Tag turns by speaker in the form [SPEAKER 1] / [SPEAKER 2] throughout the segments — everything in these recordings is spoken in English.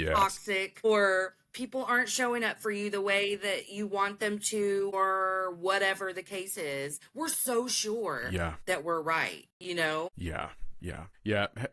[SPEAKER 1] toxic, or people aren't showing up for you the way that you want them to, or whatever the case is. We're so sure that we're right, you know?
[SPEAKER 2] Yeah.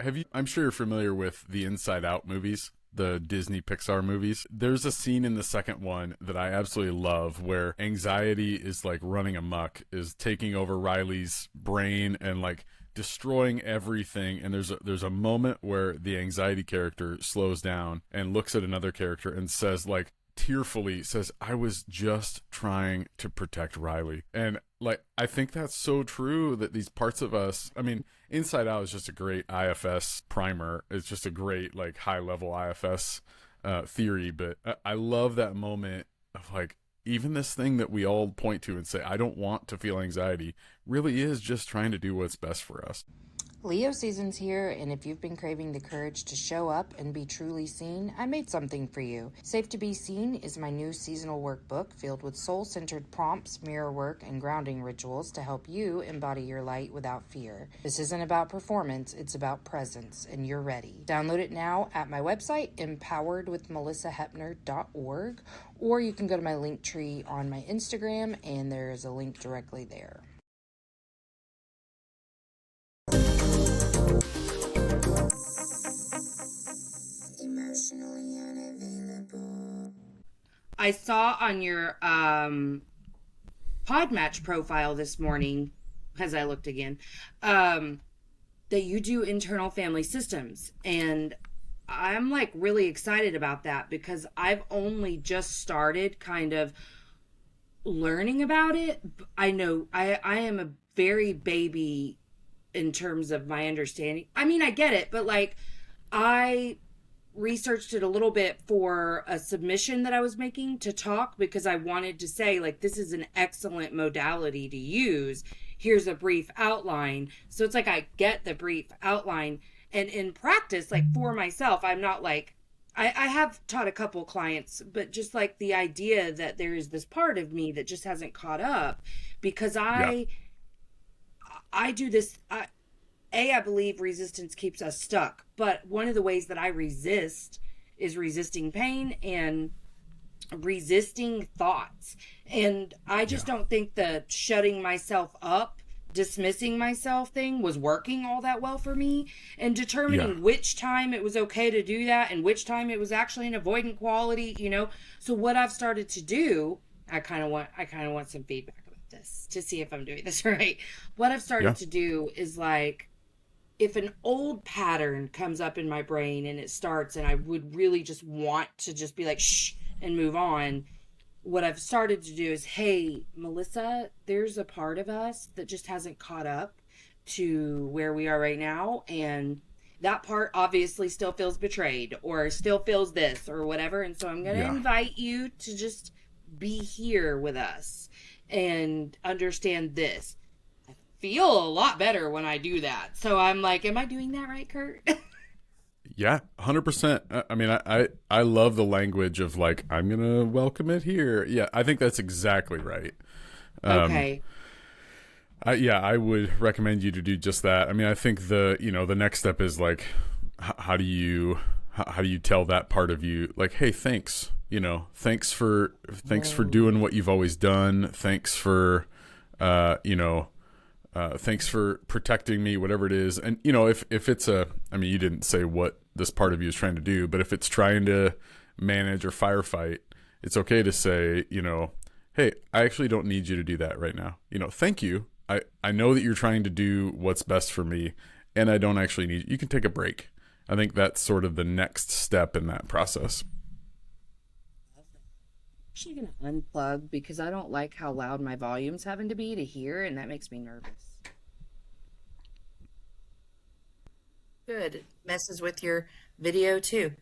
[SPEAKER 2] Have you, I'm sure you're familiar with the Inside Out movies, the Disney Pixar movies. There's a scene in the second one that I absolutely love where anxiety is like running amok, is taking over Riley's brain and like destroying everything. And there's a moment where the anxiety character slows down and looks at another character and says, like, tearfully says, I was just trying to protect Riley. And like, I think that's so true, that these parts of us, I mean, Inside Out is just a great IFS primer. It's just a great, like, high level IFS theory. But I love that moment of like, even this thing that we all point to and say, I don't want to feel anxiety, really is just trying to do what's best for us.
[SPEAKER 3] Leo season's here, and if you've been craving the courage to show up and be truly seen, I made something for you. Safe to Be Seen is my new seasonal workbook filled with soul-centered prompts, mirror work, and grounding rituals to help you embody your light without fear. This isn't about performance, it's about presence, and you're ready. Download it now at my website, empoweredwithmelisahepner.org, or you can go to my link tree on my Instagram, and there's a link directly there.
[SPEAKER 4] Emotionally unavailable.
[SPEAKER 1] I saw on your Podmatch profile this morning, as I looked again, that you do internal family systems. And I'm like really excited about that because I've only just started kind of learning about it. I know I am a very baby in terms of my understanding. I mean, I get it, but like I researched it a little bit for a submission that I was making to talk, because I wanted to say, like, this is an excellent modality to use. Here's a brief outline. So it's like I get the brief outline, and in practice, like for myself, I'm not like, I have taught a couple clients, but just like the idea that there is this part of me that just hasn't caught up, because I do this. I believe resistance keeps us stuck, but one of the ways that I resist is resisting pain and resisting thoughts. And I just don't think the shutting myself up, dismissing myself thing was working all that well for me, and determining which time it was okay to do that and which time it was actually an avoidant quality, you know. So what I've started to do, I kind of want some feedback about this to see if I'm doing this right. What I've started to do is, like, if an old pattern comes up in my brain and it starts and I would really just want to just be like, shh, and move on, what I've started to do is, hey, Malisa, there's a part of us that just hasn't caught up to where we are right now. And that part obviously still feels betrayed or still feels this or whatever. And so I'm going to invite you to just be here with us and understand this. Feel a lot better when I do that. So I'm like, am I doing that right, Kurt?
[SPEAKER 2] Yeah, 100%. I mean, I love the language of like, I'm going to welcome it here. Yeah, I think that's exactly right.
[SPEAKER 1] Okay.
[SPEAKER 2] I would recommend you to do just that. I mean, I think the next step is like, how do you tell that part of you, like, hey, thanks, thanks for doing what you've always done. Thanks for, thanks for protecting me, whatever it is. And, if it's I mean, you didn't say what this part of you is trying to do, but if it's trying to manage or firefight, it's okay to say, hey, I actually don't need you to do that right now. Thank you. I know that you're trying to do what's best for me, and I don't actually need you can take a break. I think that's sort of the next step in that process.
[SPEAKER 1] I'm actually going to unplug because I don't like how loud my volume's having to be to hear, and that makes me nervous. Good. Messes with your video too.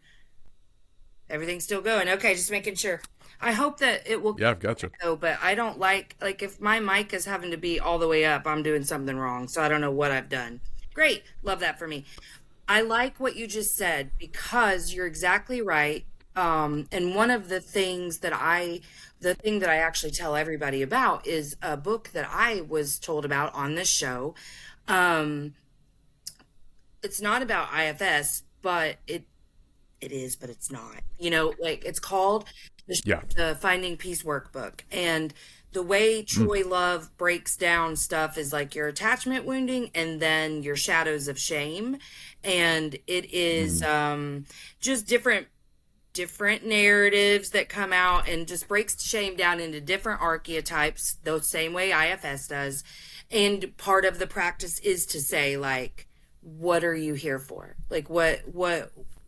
[SPEAKER 1] Everything's still going. Okay, just making sure. I hope that it will.
[SPEAKER 2] Yeah, I've got you.
[SPEAKER 1] Go, but I don't like if my mic is having to be all the way up, I'm doing something wrong. So I don't know what I've done. Great. Love that for me. I like what you just said because you're exactly right. And one of the things that I actually tell everybody about is a book that I was told about on this show. It's not about IFS, but it is, but it's not. Like it's called
[SPEAKER 2] Yeah.
[SPEAKER 1] the Finding Peace Workbook. And the way
[SPEAKER 2] Mm.
[SPEAKER 1] Troy Love breaks down stuff is like your attachment wounding and then your shadows of shame. And it is
[SPEAKER 2] Mm.
[SPEAKER 1] just different narratives that come out and just breaks shame down into different archetypes the same way IFS does. And part of the practice is to say, like, what are you here for? Like, what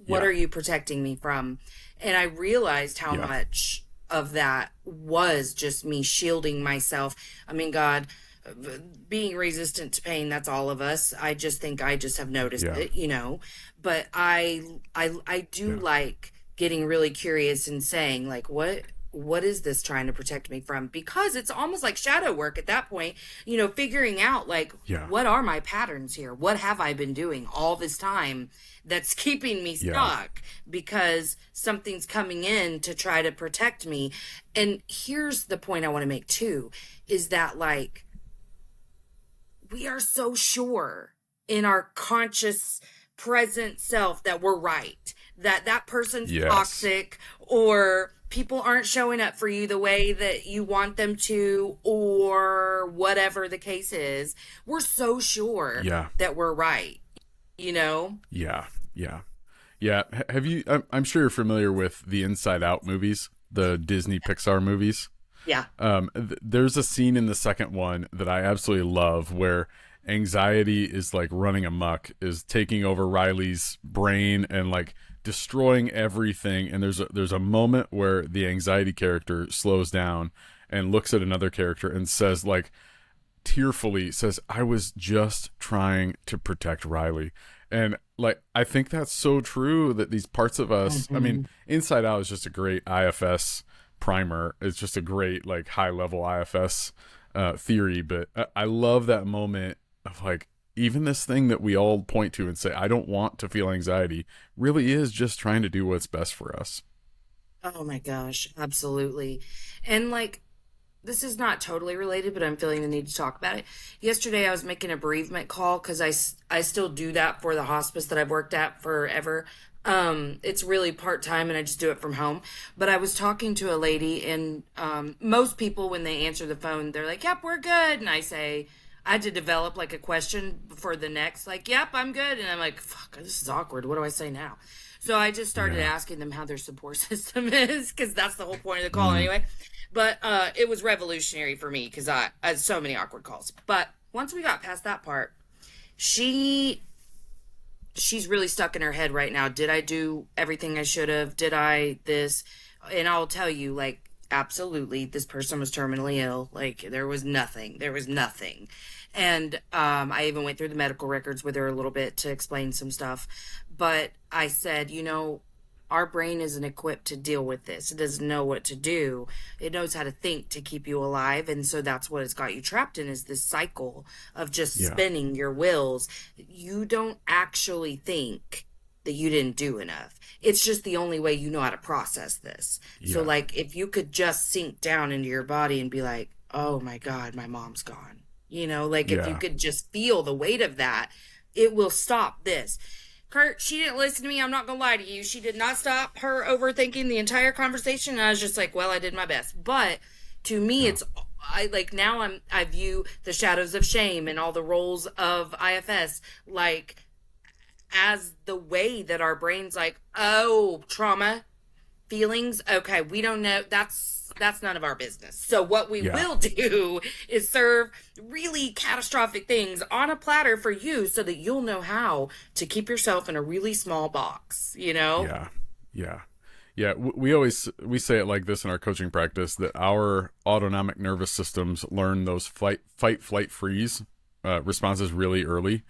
[SPEAKER 2] Yeah.
[SPEAKER 1] are you protecting me from? And I realized how
[SPEAKER 2] Yeah.
[SPEAKER 1] much of that was just me shielding myself. I mean, God, being resistant to pain, that's all of us. I just think I just have noticed
[SPEAKER 2] Yeah.
[SPEAKER 1] it. But I do
[SPEAKER 2] Yeah.
[SPEAKER 1] like getting really curious and saying, like, what is this trying to protect me from? Because it's almost like shadow work at that point, figuring out, like,
[SPEAKER 2] Yeah.
[SPEAKER 1] what are my patterns here? What have I been doing all this time that's keeping me
[SPEAKER 2] Yeah.
[SPEAKER 1] stuck because something's coming in to try to protect me? And here's the point I want to make too, is that, like, we are so sure in our conscious present self that we're right, that person's
[SPEAKER 2] Yes.
[SPEAKER 1] toxic, or people aren't showing up for you the way that you want them to, or whatever the case is. We're so sure
[SPEAKER 2] Yeah.
[SPEAKER 1] that we're right, you know?
[SPEAKER 2] Yeah. Yeah. Yeah. Have you, I'm sure you're familiar with the Inside Out movies, the Disney Pixar movies.
[SPEAKER 1] Yeah.
[SPEAKER 2] There's a scene in the second one that I absolutely love where anxiety is like running amok, is taking over Riley's brain and like destroying everything. And there's a moment where the anxiety character slows down and looks at another character and says, like, tearfully says, I was just trying to protect Riley. And like, I think that's so true, that these parts of us, I mean, Inside Out is just a great IFS primer. It's just a great, like, high level IFS theory. But I love that moment of, like, even this thing that we all point to and say, I don't want to feel anxiety, really is just trying to do what's best for us.
[SPEAKER 1] Oh my gosh, absolutely. And like, this is not totally related, but I'm feeling the need to talk about it. Yesterday, I was making a bereavement call because I still do that for the hospice that I've worked at forever. It's really part time and I just do it from home. But I was talking to a lady, and most people, when they answer the phone, they're like, yep, we're good. And I say, I had to develop like a question for the next, like, yep, I'm good. And I'm like, fuck, this is awkward. What do I say now? So I just started
[SPEAKER 2] Yeah.
[SPEAKER 1] asking them how their support system is, because that's the whole point of the call
[SPEAKER 2] Mm.
[SPEAKER 1] anyway. But it was revolutionary for me because I had so many awkward calls. But once we got past that part, she's really stuck in her head right now. Did I do everything I should have? Did I this? And I'll tell you, like, absolutely, this person was terminally ill. Like, there was nothing. There was nothing. And I even went through the medical records with her a little bit to explain some stuff. But I said, our brain isn't equipped to deal with this. It doesn't know what to do. It knows how to think to keep you alive. And so that's what it's got you trapped in, is this cycle of just
[SPEAKER 2] Yeah.
[SPEAKER 1] spinning your wheels. You don't actually think that you didn't do enough. It's just the only way you know how to process this. So,
[SPEAKER 2] Yeah.
[SPEAKER 1] like, if you could just sink down into your body and be like, oh my God, my mom's gone. Like, if you
[SPEAKER 2] Yeah.
[SPEAKER 1] could just feel the weight of that, it will stop this. Kurt, she didn't listen to me. I'm not going to lie to you. She did not stop her overthinking the entire conversation. And I was just like, well, I did my best. But to me,
[SPEAKER 2] Yeah.
[SPEAKER 1] it's, I like, now I view the shadows of shame and all the roles of IFS, like, as the way that our brain's like, oh, trauma, feelings, okay, we don't know, that's none of our business. So what we
[SPEAKER 2] Yeah.
[SPEAKER 1] will do is serve really catastrophic things on a platter for you so that you'll know how to keep yourself in a really small box.
[SPEAKER 2] Yeah. Yeah. Yeah. We say it like this in our coaching practice, that our autonomic nervous systems learn those fight, flight, freeze responses really early.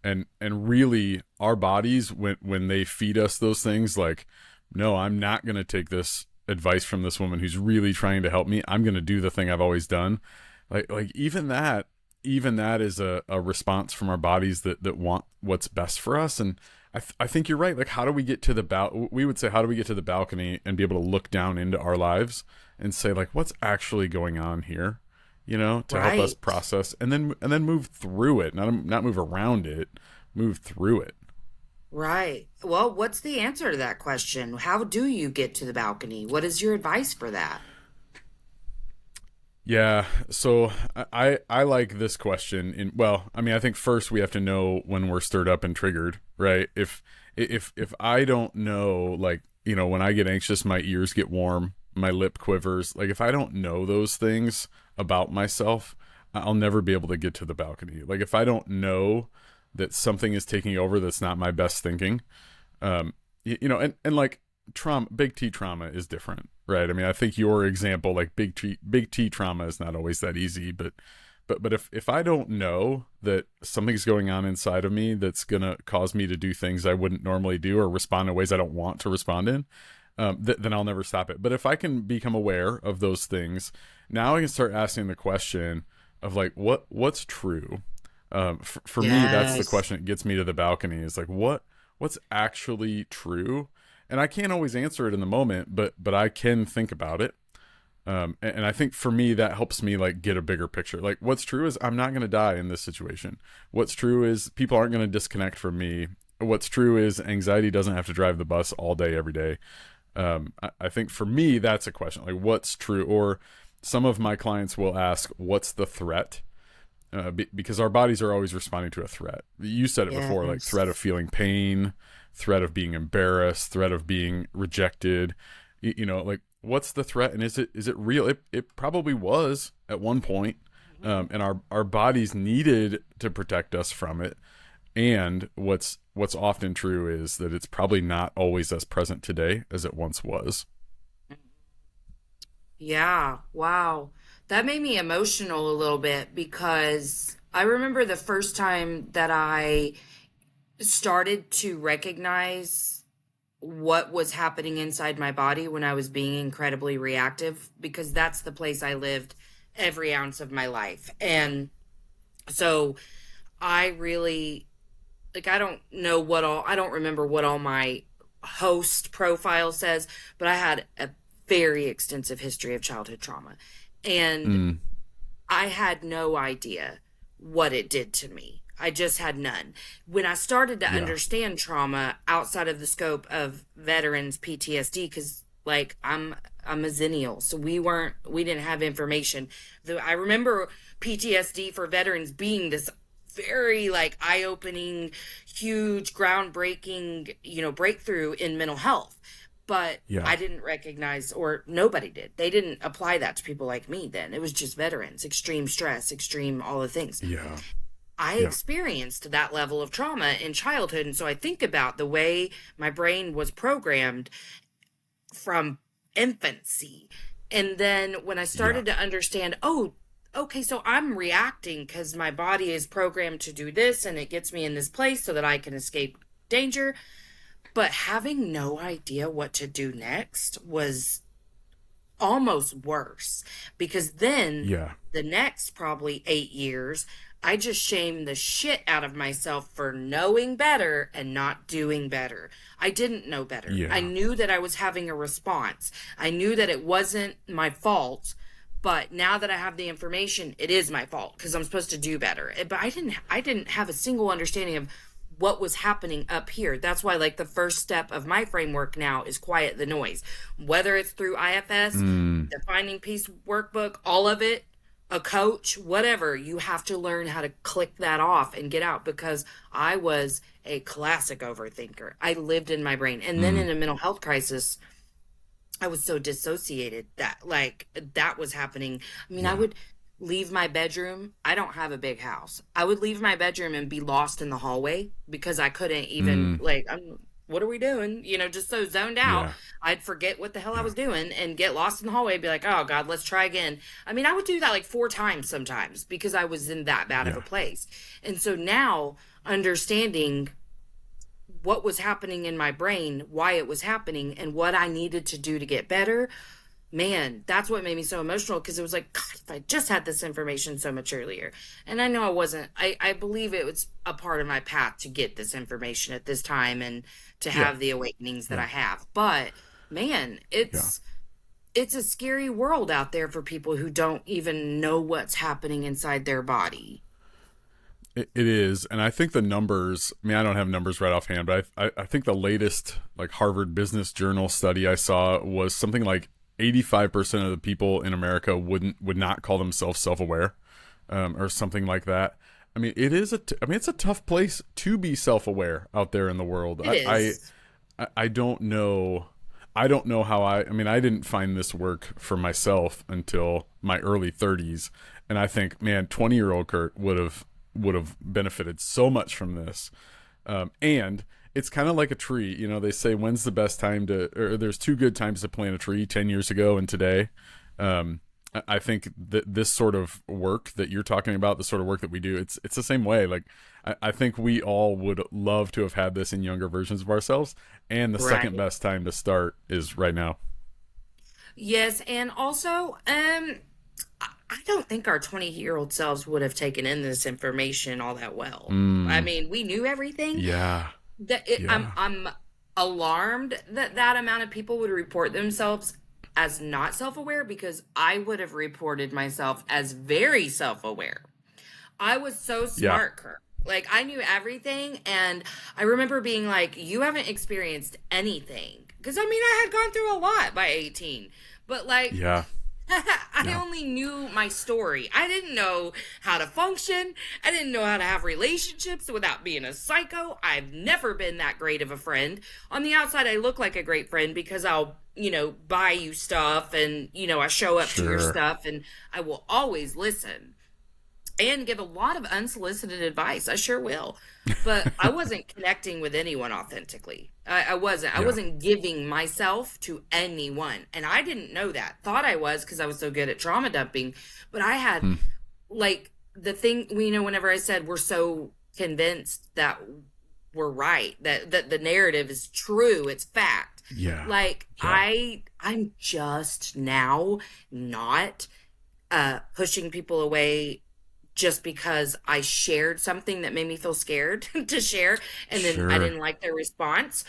[SPEAKER 2] And really our bodies, when they feed us those things, like, no, I'm not going to take this advice from this woman who's really trying to help me. I'm going to do the thing I've always done. Like even that is a response from our bodies that want what's best for us. And I think you're right. Like, how do we get to we would say, how do we get to the balcony and be able to look down into our lives and say, like, what's actually going on here, to help us
[SPEAKER 1] Right.
[SPEAKER 2] process and then move through it, not move around it, move through it.
[SPEAKER 1] Right. Well, what's the answer to that question? How do you get to the balcony? What is your advice for that?
[SPEAKER 2] Yeah, so I like this question. In well, I mean, I think first we have to know when we're stirred up and triggered, right? If I don't know, like, when I get anxious, my ears get warm, my lip quivers. Like, if I don't know those things about myself, I'll never be able to get to the balcony. Like, if I don't know that something is taking over that's not my best thinking, and like trauma, big T trauma is different, right? I mean, I think your example, like big T trauma, is not always that easy, but if I don't know that something's going on inside of me that's gonna cause me to do things I wouldn't normally do or respond in ways I don't want to respond in, then I'll never stop it. But if I can become aware of those things, now I can start asking the question of, like, what's true. For me, that's the
[SPEAKER 1] Yes.
[SPEAKER 2] question that gets me to the balcony. Is like, what's actually true, and I can't always answer it in the moment, but I can think about it. And I think for me that helps me, like, get a bigger picture. Like, what's true is I'm not going to die in this situation. What's true is people aren't going to disconnect from me. What's true is anxiety doesn't have to drive the bus all day every day. I think for me that's a question, like, what's true. Or some of my clients will ask, what's the threat? Because our bodies are always responding to a threat. You said it before, like threat of
[SPEAKER 1] Yes.
[SPEAKER 2] feeling pain, threat of being embarrassed, threat of being rejected. Like, what's the threat, and is it real? It probably was at one point, and our bodies needed to protect us from it. And what's often true is that it's probably not always as present today as it once was.
[SPEAKER 1] Yeah. Wow. That made me emotional a little bit because I remember the first time that I started to recognize what was happening inside my body when I was being incredibly reactive, because that's the place I lived every ounce of my life. And so I really, like, I don't know what all, I don't remember what all my host profile says, but I had a very extensive history of childhood trauma. And
[SPEAKER 2] Mm,
[SPEAKER 1] I had no idea what it did to me. I just had none. When I started to
[SPEAKER 2] yeah,
[SPEAKER 1] understand trauma outside of the scope of veterans PTSD, because, like, I'm a zennial, so we didn't have information. I remember PTSD for veterans being this very, like, eye-opening, huge, groundbreaking, breakthrough in mental health. But
[SPEAKER 2] yeah,
[SPEAKER 1] I didn't recognize, or nobody did. They didn't apply that to people like me then. It was just veterans, extreme stress, extreme all the things.
[SPEAKER 2] yeah,
[SPEAKER 1] I
[SPEAKER 2] yeah,
[SPEAKER 1] experienced that level of trauma in childhood. And so I think about the way my brain was programmed from infancy. And then when I
[SPEAKER 2] yeah,
[SPEAKER 1] started to understand, oh, okay, so I'm reacting because my body is programmed to do this and it gets me in this place so that I can escape danger. But having no idea what to do next was almost worse, because then
[SPEAKER 2] yeah,
[SPEAKER 1] the next probably 8 years, I just shamed the shit out of myself for knowing better and not doing better. I didn't know better. I
[SPEAKER 2] yeah,
[SPEAKER 1] knew that I was having a response. I knew that it wasn't my fault. But now that I have the information, it is my fault because I'm supposed to do better. But I didn't have a single understanding of what was happening up here. That's why, like, the first step of my framework now is quiet the noise. Whether it's through IFS,
[SPEAKER 2] mm,
[SPEAKER 1] the Finding Peace workbook, all of it, a coach, whatever, you have to learn how to click that off and get out, because I was a classic overthinker. I lived in my brain. And then
[SPEAKER 2] mm,
[SPEAKER 1] in a mental health crisis, I was so dissociated that, like, that was happening. I mean, I
[SPEAKER 2] yeah,
[SPEAKER 1] would leave my bedroom. I don't have a big house. I would leave my bedroom and be lost in the hallway because I couldn't even,
[SPEAKER 2] mm,
[SPEAKER 1] like, what are we doing? Just so zoned out.
[SPEAKER 2] yeah,
[SPEAKER 1] I'd forget what the hell I
[SPEAKER 2] yeah,
[SPEAKER 1] was doing and get lost in the hallway, be like, oh God, let's try again. I mean, I would do that like 4 times sometimes because I was in that bad of a
[SPEAKER 2] yeah,
[SPEAKER 1] place. And so now, understanding what was happening in my brain, why it was happening, and what I needed to do to get better, man, that's what made me so emotional, because it was like, God, if I just had this information so much earlier. And I know I wasn't, I believe it was a part of my path to get this information at this time and to
[SPEAKER 2] yeah,
[SPEAKER 1] have the awakenings that
[SPEAKER 2] yeah,
[SPEAKER 1] I have. But man,
[SPEAKER 2] yeah.
[SPEAKER 1] it's a scary world out there for people who don't even know what's happening inside their body.
[SPEAKER 2] It is, and I think the numbers. I mean, I don't have numbers right offhand, but I think the latest like Harvard Business Journal study I saw was something like 85% of the people in America would not call themselves self-aware, or something like that. I mean, it is I mean, it's a tough place to be self-aware out there in the world.
[SPEAKER 1] It is.
[SPEAKER 2] I don't know. I don't know how I mean, I didn't find this work for myself until my early 30s, and I think, man, 20-year-old Kurt would have benefited so much from this. And it's kind of like a tree. You know, they say, when's the best time or there's two good times to plant a tree, 10 years ago and today. I think that this sort of work that you're talking about, the sort of work that we do, it's the same way. Like, I think we all would love to have had this in younger versions of ourselves. And the
[SPEAKER 1] Right.
[SPEAKER 2] second best time to start is right now.
[SPEAKER 1] Yes, and also, I don't think our 20-year-old selves would have taken in this information all that well. I
[SPEAKER 2] Mm,
[SPEAKER 1] mean, we knew everything.
[SPEAKER 2] yeah. Yeah.
[SPEAKER 1] I'm alarmed that that amount of people would report themselves as not self-aware because I would have reported myself as very self-aware. I was so
[SPEAKER 2] Yeah.
[SPEAKER 1] smart, Kurt. Like I knew everything, and I remember being like, "You haven't experienced anything," because I mean, I had gone through a lot by 18, but like
[SPEAKER 2] Yeah.
[SPEAKER 1] I
[SPEAKER 2] Yeah.
[SPEAKER 1] only knew my story. I didn't know how to function. I didn't know how to have relationships without being a psycho. I've never been that great of a friend. On the outside, I look like a great friend because I'll, buy you stuff and, I show up to your
[SPEAKER 2] Sure.
[SPEAKER 1] stuff and I will always listen and give a lot of unsolicited advice. I sure will. But I wasn't connecting with anyone authentically. I wasn't. I
[SPEAKER 2] Yeah.
[SPEAKER 1] wasn't giving myself to anyone. And I didn't know that. Thought I was because I was so good at trauma dumping. But I had,
[SPEAKER 2] Hmm.
[SPEAKER 1] like, the thing, whenever I said we're so convinced that we're right, that the narrative is true, it's fact.
[SPEAKER 2] Yeah.
[SPEAKER 1] Like,
[SPEAKER 2] Yeah.
[SPEAKER 1] I'm just now not pushing people away just because I shared something that made me feel scared to share, and then I
[SPEAKER 2] Sure.
[SPEAKER 1] didn't like their response.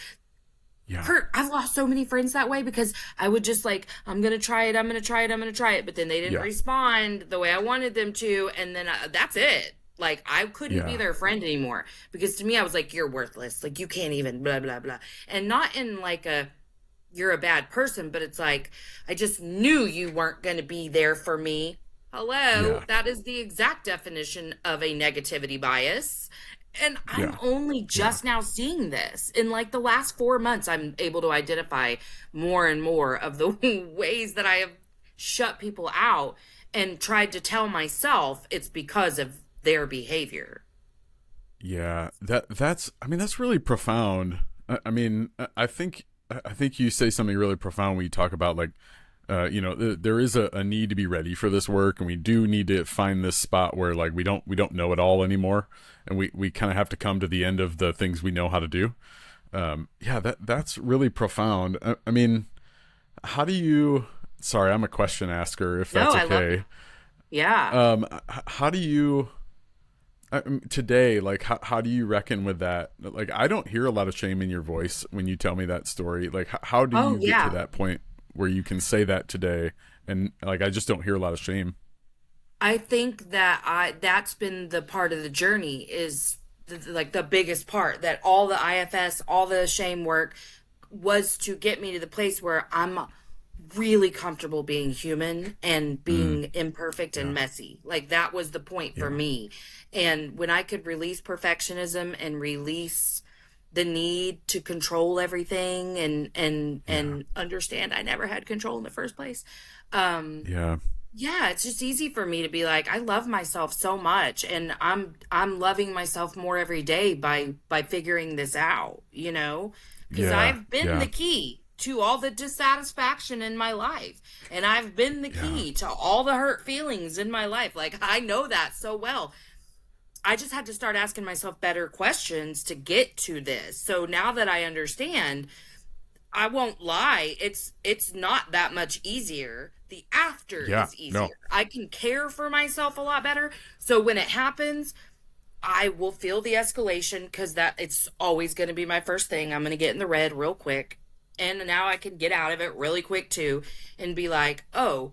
[SPEAKER 2] Yeah.
[SPEAKER 1] Kurt, I've lost so many friends that way because I would just like, I'm gonna try it, I'm gonna try it, I'm gonna try it, but then they didn't
[SPEAKER 2] Yeah.
[SPEAKER 1] respond the way I wanted them to, and then that's it. Like I couldn't be
[SPEAKER 2] Yeah.
[SPEAKER 1] their friend anymore because to me I was like, you're worthless, like you can't even blah blah blah, and not in like a you're a bad person, but it's like I just knew you weren't gonna be there for me. Hello,
[SPEAKER 2] Yeah.
[SPEAKER 1] that is the exact definition of a negativity bias. And I'm
[SPEAKER 2] Yeah.
[SPEAKER 1] only
[SPEAKER 2] Yeah.
[SPEAKER 1] just now seeing this. In like the last 4 months, I'm able to identify more and more of the ways that I have shut people out and tried to tell myself it's because of their behavior.
[SPEAKER 2] Yeah, that's I mean that's really profound. I mean I think you say something really profound when you talk about like there is a need to be ready for this work, and we do need to find this spot where like we don't know it all anymore, and we kind of have to come to the end of the things we know how to do. Yeah, that's really profound. I mean, how do you? Sorry, I'm a question asker. If
[SPEAKER 1] No,
[SPEAKER 2] that's
[SPEAKER 1] I love it.
[SPEAKER 2] okay.
[SPEAKER 1] Yeah.
[SPEAKER 2] How do you? Today, like how do you reckon with that? Like I don't hear a lot of shame in your voice when you tell me that story. Like how do
[SPEAKER 1] Oh,
[SPEAKER 2] you get to
[SPEAKER 1] yeah.
[SPEAKER 2] that point where you can say that today? And like I just don't hear a lot of shame.
[SPEAKER 1] I think that that's been the part of the journey is like the biggest part that all the IFS, all the shame work was to get me to the place where I'm really comfortable being human and
[SPEAKER 2] Mm,
[SPEAKER 1] being imperfect and
[SPEAKER 2] yeah,
[SPEAKER 1] messy. Like that was the point for
[SPEAKER 2] yeah,
[SPEAKER 1] me. And when I could release perfectionism and release the need to control everything
[SPEAKER 2] yeah,
[SPEAKER 1] and understand I never had control in the first place. Um
[SPEAKER 2] yeah,
[SPEAKER 1] yeah, it's just easy for me to be like, I love myself so much, and I'm loving myself more every day by figuring this out, because
[SPEAKER 2] yeah,
[SPEAKER 1] I've been the
[SPEAKER 2] yeah,
[SPEAKER 1] key to all the dissatisfaction in my life, and I've been the
[SPEAKER 2] yeah,
[SPEAKER 1] key to all the hurt feelings in my life. Like I know that so well. I just had to start asking myself better questions to get to this. So now that I understand, I won't lie, it's not that much easier. The after
[SPEAKER 2] yeah.
[SPEAKER 1] is
[SPEAKER 2] No,
[SPEAKER 1] easier. I can care for myself a lot better. So when it happens, I will feel the escalation because that it's always going to be my first thing. I'm going to get in the red real quick. And now I can get out of it really quick too and be like, "Oh,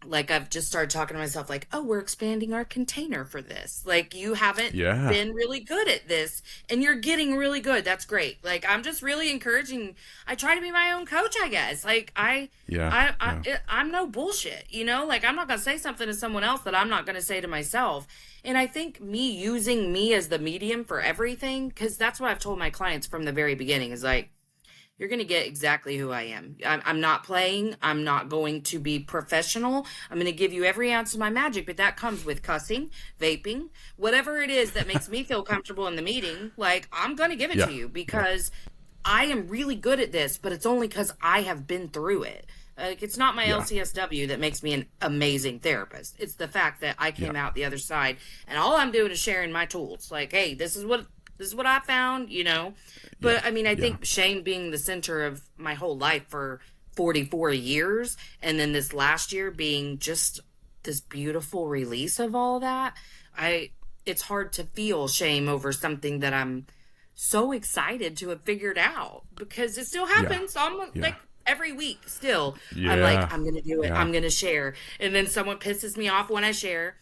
[SPEAKER 1] like I've just started talking to myself like, oh, we're expanding our container for this. Like you haven't
[SPEAKER 2] Yeah.
[SPEAKER 1] been really good at this and you're getting really good. That's great. Like I'm just really encouraging. I try to be my own coach, I guess. Like
[SPEAKER 2] Yeah. Yeah.
[SPEAKER 1] I'm no bullshit, you know? Like I'm not going to say something to someone else that I'm not going to say to myself. And I think me using me as the medium for everything, cuz that's what I've told my clients from the very beginning is like you're going to get exactly who I am. I'm not playing. I'm not going to be professional. I'm going to give you every ounce of my magic, but that comes with cussing, vaping, whatever it is that makes me feel comfortable in the meeting. Like, I'm going to give it
[SPEAKER 2] Yeah.
[SPEAKER 1] to you because I am really good at this, but it's only because I have been through it. Like, it's not my
[SPEAKER 2] Yeah.
[SPEAKER 1] LCSW that makes me an amazing therapist. It's the fact that I
[SPEAKER 2] Yeah.
[SPEAKER 1] came out the other side and all I'm doing is sharing my tools. Like, hey, this is what I found, you know.
[SPEAKER 2] Yeah.
[SPEAKER 1] But I mean, I
[SPEAKER 2] Yeah.
[SPEAKER 1] think shame being the center of my whole life for 44 years, and then this last year being just this beautiful release of all that, it's hard to feel shame over something that I'm so excited to have figured out because it still
[SPEAKER 2] Yeah.
[SPEAKER 1] happens. I'm
[SPEAKER 2] Yeah.
[SPEAKER 1] like every week still. I'm like,
[SPEAKER 2] Yeah.
[SPEAKER 1] I'm gonna do it.
[SPEAKER 2] Yeah.
[SPEAKER 1] I'm gonna share. And then someone pisses me off when I share.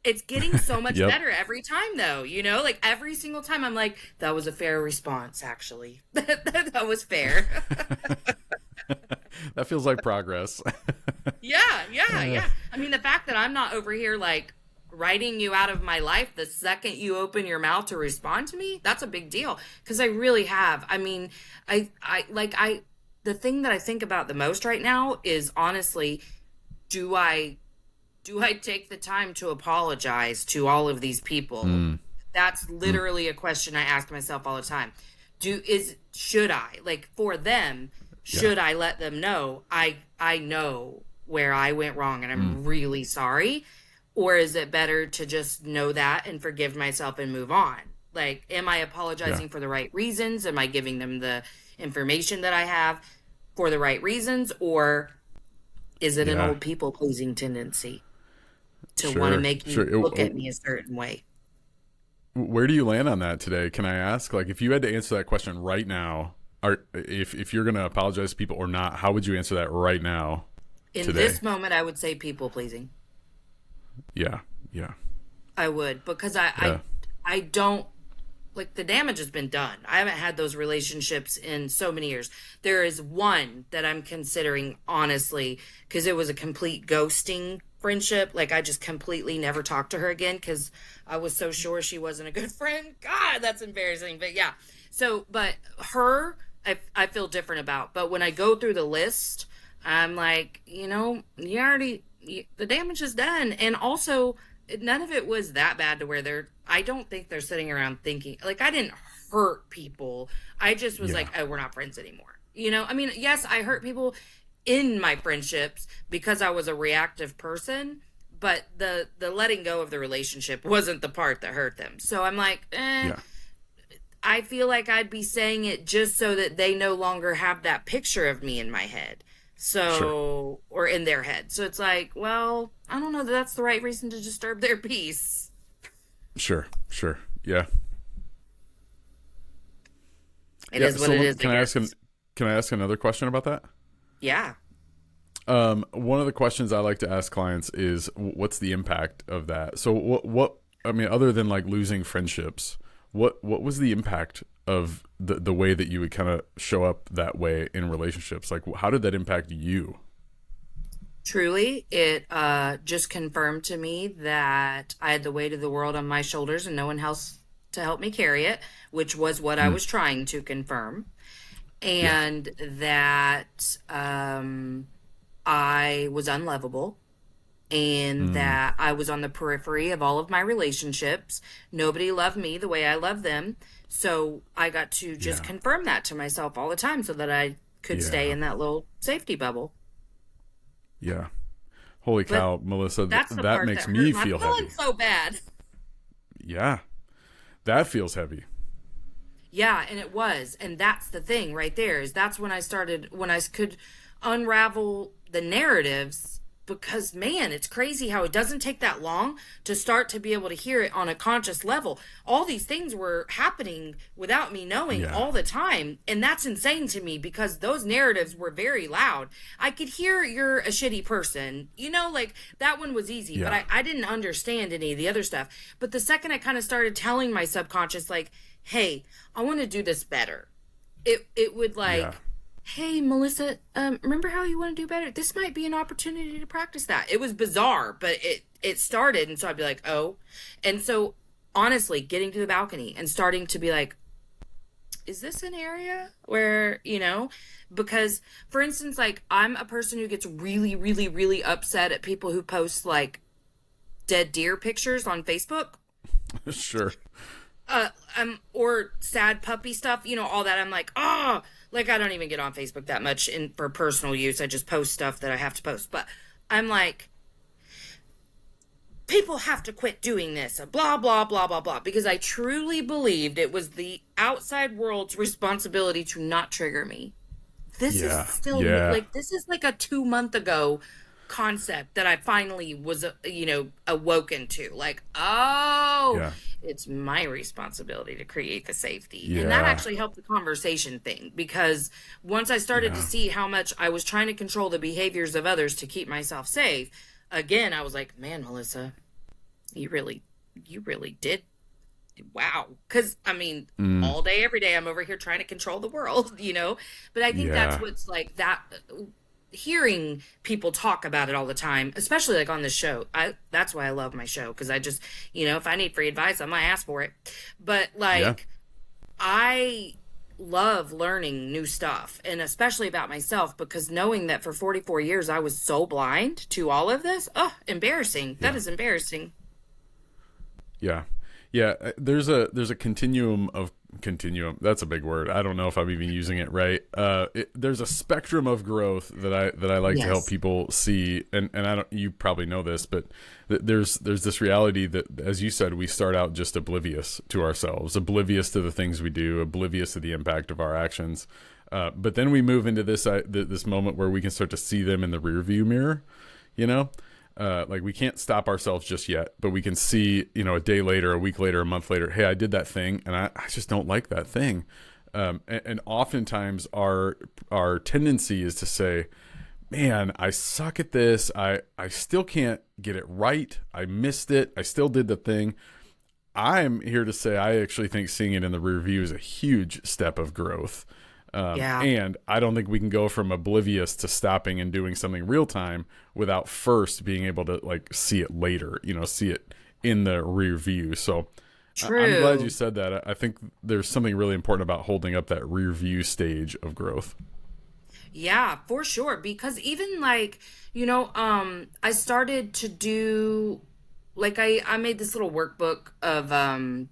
[SPEAKER 1] It's getting so much
[SPEAKER 2] Yep.
[SPEAKER 1] better every time though, you know, like every single time I'm like, that was a fair response, actually. That was fair.
[SPEAKER 2] That feels like progress.
[SPEAKER 1] Yeah. I mean, the fact that I'm not over here like writing you out of my life the second you open your mouth to respond to me, that's a big deal. Cause I really have. I mean, the thing that I think about the most right now is honestly, do I take the time to apologize to all of these people? That's literally a question I ask myself all the time. Should I, like for them,
[SPEAKER 2] Yeah.
[SPEAKER 1] should I let them know I know where I went wrong and I'm really sorry? Or is it better to just know that and forgive myself and move on? Like, am I apologizing
[SPEAKER 2] Yeah.
[SPEAKER 1] for the right reasons? Am I giving them the information that I have for the right reasons? Or is it an
[SPEAKER 2] Yeah.
[SPEAKER 1] old people pleasing tendency to want to
[SPEAKER 2] Sure.
[SPEAKER 1] make
[SPEAKER 2] Sure.
[SPEAKER 1] you look at me a certain way?
[SPEAKER 2] Where do you land on that today? Can I ask? Like, if you had to answer that question right now, or if you're going to apologize to people or not, how would you answer that right now,
[SPEAKER 1] In
[SPEAKER 2] today?
[SPEAKER 1] this moment, I would say people pleasing.
[SPEAKER 2] Yeah. Yeah.
[SPEAKER 1] I would because
[SPEAKER 2] Yeah.
[SPEAKER 1] I don't like the damage has been done. I haven't had those relationships in so many years. There is one that I'm considering honestly because it was a complete ghosting friendship. Like I just completely never talked to her again because I was so sure she wasn't a good friend. God, that's embarrassing. But yeah. So, but her, I feel different about. But when I go through the list, I'm like, you know, the damage is done. And also, none of it was that bad to where I don't think they're sitting around thinking, like, I didn't hurt people. I just was
[SPEAKER 2] Yeah.
[SPEAKER 1] like, oh, we're not friends anymore. You know, I mean, yes, I hurt people in my friendships because I was a reactive person, but the letting go of the relationship wasn't the part that hurt them. So I'm like,
[SPEAKER 2] Yeah.
[SPEAKER 1] I feel like I'd be saying it just so that they no longer have that picture of me in my head. So,
[SPEAKER 2] Sure.
[SPEAKER 1] or in their head. So it's like, well, I don't know that that's the right reason to disturb their peace.
[SPEAKER 2] Sure. Sure. Yeah.
[SPEAKER 1] It
[SPEAKER 2] Yeah.
[SPEAKER 1] is what it is.
[SPEAKER 2] Can I ask can I ask another question about that?
[SPEAKER 1] Yeah.
[SPEAKER 2] One of the questions I like to ask clients is, what's the impact of that? So what, I mean, other than like losing friendships, what was the impact of the way that you would kind of show up that way in relationships? Like, how did that impact you?
[SPEAKER 1] Truly, it just confirmed to me that I had the weight of the world on my shoulders and no one else to help me carry it, which was what I was trying to confirm. And that I was unlovable and that I was on the periphery of all of my relationships. Nobody loved me the way I love them. So I got to just
[SPEAKER 2] Yeah.
[SPEAKER 1] confirm that to myself all the time so that I could stay
[SPEAKER 2] Yeah.
[SPEAKER 1] in that little safety bubble.
[SPEAKER 2] Yeah. Holy cow, Melissa,
[SPEAKER 1] That's the
[SPEAKER 2] that
[SPEAKER 1] part
[SPEAKER 2] makes
[SPEAKER 1] that
[SPEAKER 2] me
[SPEAKER 1] hurt.
[SPEAKER 2] feel
[SPEAKER 1] I'm feeling
[SPEAKER 2] heavy.
[SPEAKER 1] so bad.
[SPEAKER 2] Yeah. That feels heavy.
[SPEAKER 1] Yeah, and it was. And that's the thing right there is that's when I started, when I could unravel the narratives because man, it's crazy how it doesn't take that long to start to be able to hear it on a conscious level. All these things were happening without me knowing
[SPEAKER 2] Yeah.
[SPEAKER 1] all the time, and that's insane to me because those narratives were very loud. I could hear you're a shitty person, like that one was easy, but
[SPEAKER 2] Yeah.
[SPEAKER 1] I didn't understand any of the other stuff. But the second I kind of started telling my subconscious, like, hey, I want to do this better, it would like,
[SPEAKER 2] Yeah.
[SPEAKER 1] hey, Melissa, remember how you want to do better? This might be an opportunity to practice that. It was bizarre, but it started, and so I'd be like, oh. And so honestly, getting to the balcony and starting to be like, is this an area where, because for instance, like I'm a person who gets really, really, really upset at people who post like dead deer pictures on Facebook.
[SPEAKER 2] Sure.
[SPEAKER 1] Or sad puppy stuff, all that. I'm like, like I don't even get on Facebook that much for personal use. I just post stuff that I have to post. But I'm like, people have to quit doing this, blah, blah, blah, blah, blah, because I truly believed it was the outside world's responsibility to not trigger me. This is
[SPEAKER 2] Yeah.
[SPEAKER 1] still
[SPEAKER 2] Yeah.
[SPEAKER 1] like, this is like a 2 month ago concept that I finally was, awoken to. Like, oh,
[SPEAKER 2] Yeah.
[SPEAKER 1] it's my responsibility to create the safety.
[SPEAKER 2] Yeah.
[SPEAKER 1] And that actually helped the conversation thing, because once I started to
[SPEAKER 2] Yeah.
[SPEAKER 1] see how much I was trying to control the behaviors of others to keep myself safe, again, I was like, man, Melissa, you really did. Wow. Because, I mean, all day, every day, I'm over here trying to control the world, But I think that's
[SPEAKER 2] Yeah.
[SPEAKER 1] what's like that. Hearing people talk about it all the time, especially like on this show, that's why I love my show, because I just, if I need free advice, I might ask for it. But like,
[SPEAKER 2] Yeah.
[SPEAKER 1] I love learning new stuff, and especially about myself, because knowing that for 44 years I was so blind to all of this, embarrassing. That
[SPEAKER 2] Yeah.
[SPEAKER 1] is embarrassing.
[SPEAKER 2] Yeah. Yeah. There's a continuum. That's a big word. I don't know if I'm even using it right. There's a spectrum of growth that I like to help
[SPEAKER 1] Yes.
[SPEAKER 2] people see. And I don't, you probably know this, but there's this reality that, as you said, we start out just oblivious to ourselves, oblivious to the things we do, oblivious to the impact of our actions. But then we move into this moment where we can start to see them in the rear view mirror, you know? Like we can't stop ourselves just yet, but we can see, a day later, a week later, a month later, hey, I did that thing and I just don't like that thing. And oftentimes our tendency is to say, man, I suck at this. I still can't get it right. I missed it. I still did the thing. I'm here to say, I actually think seeing it in the rear view is a huge step of growth.
[SPEAKER 1] Yeah.
[SPEAKER 2] And I don't think we can go from oblivious to stopping and doing something real time without first being able to like see it later, see it in the rear view. So I'm glad you said that. I think there's something really important about holding up that rear view stage of growth.
[SPEAKER 1] Yeah, for sure. Because even like, I started to do like I made this little workbook of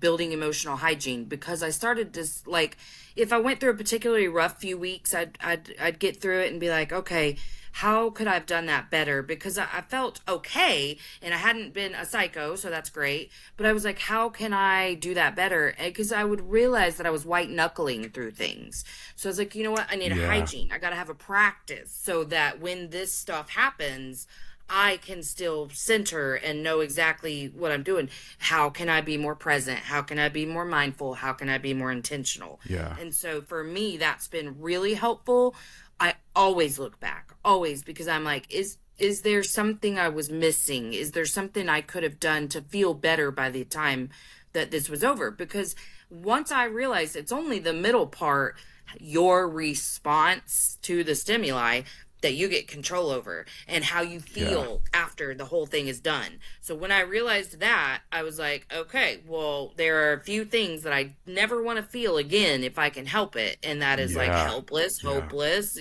[SPEAKER 1] building emotional hygiene, because I started to like, if I went through a particularly rough few weeks, I'd get through it and be like, okay, how could I have done that better? Because I felt okay and I hadn't been a psycho, so that's great. But I was like, how can I do that better? Because I would realize that I was white knuckling through things. So I was like, you know what? I need a
[SPEAKER 2] Yeah.
[SPEAKER 1] hygiene. I got to have a practice so that when this stuff happens, I can still center and know exactly what I'm doing. How can I be more present? How can I be more mindful? How can I be more intentional?
[SPEAKER 2] Yeah.
[SPEAKER 1] And so for me, that's been really helpful. I always look back, always, because I'm like, is there something I was missing? Is there something I could have done to feel better by the time that this was over? Because once I realized it's only the middle part, your response to the stimuli, that you get control over, and how you feel after the whole thing is done. So when I realized that, I was like, okay, well, there are a few things that I never want to feel again if I can help it. And that is like
[SPEAKER 2] Yeah.
[SPEAKER 1] helpless,
[SPEAKER 2] Yeah.
[SPEAKER 1] hopeless,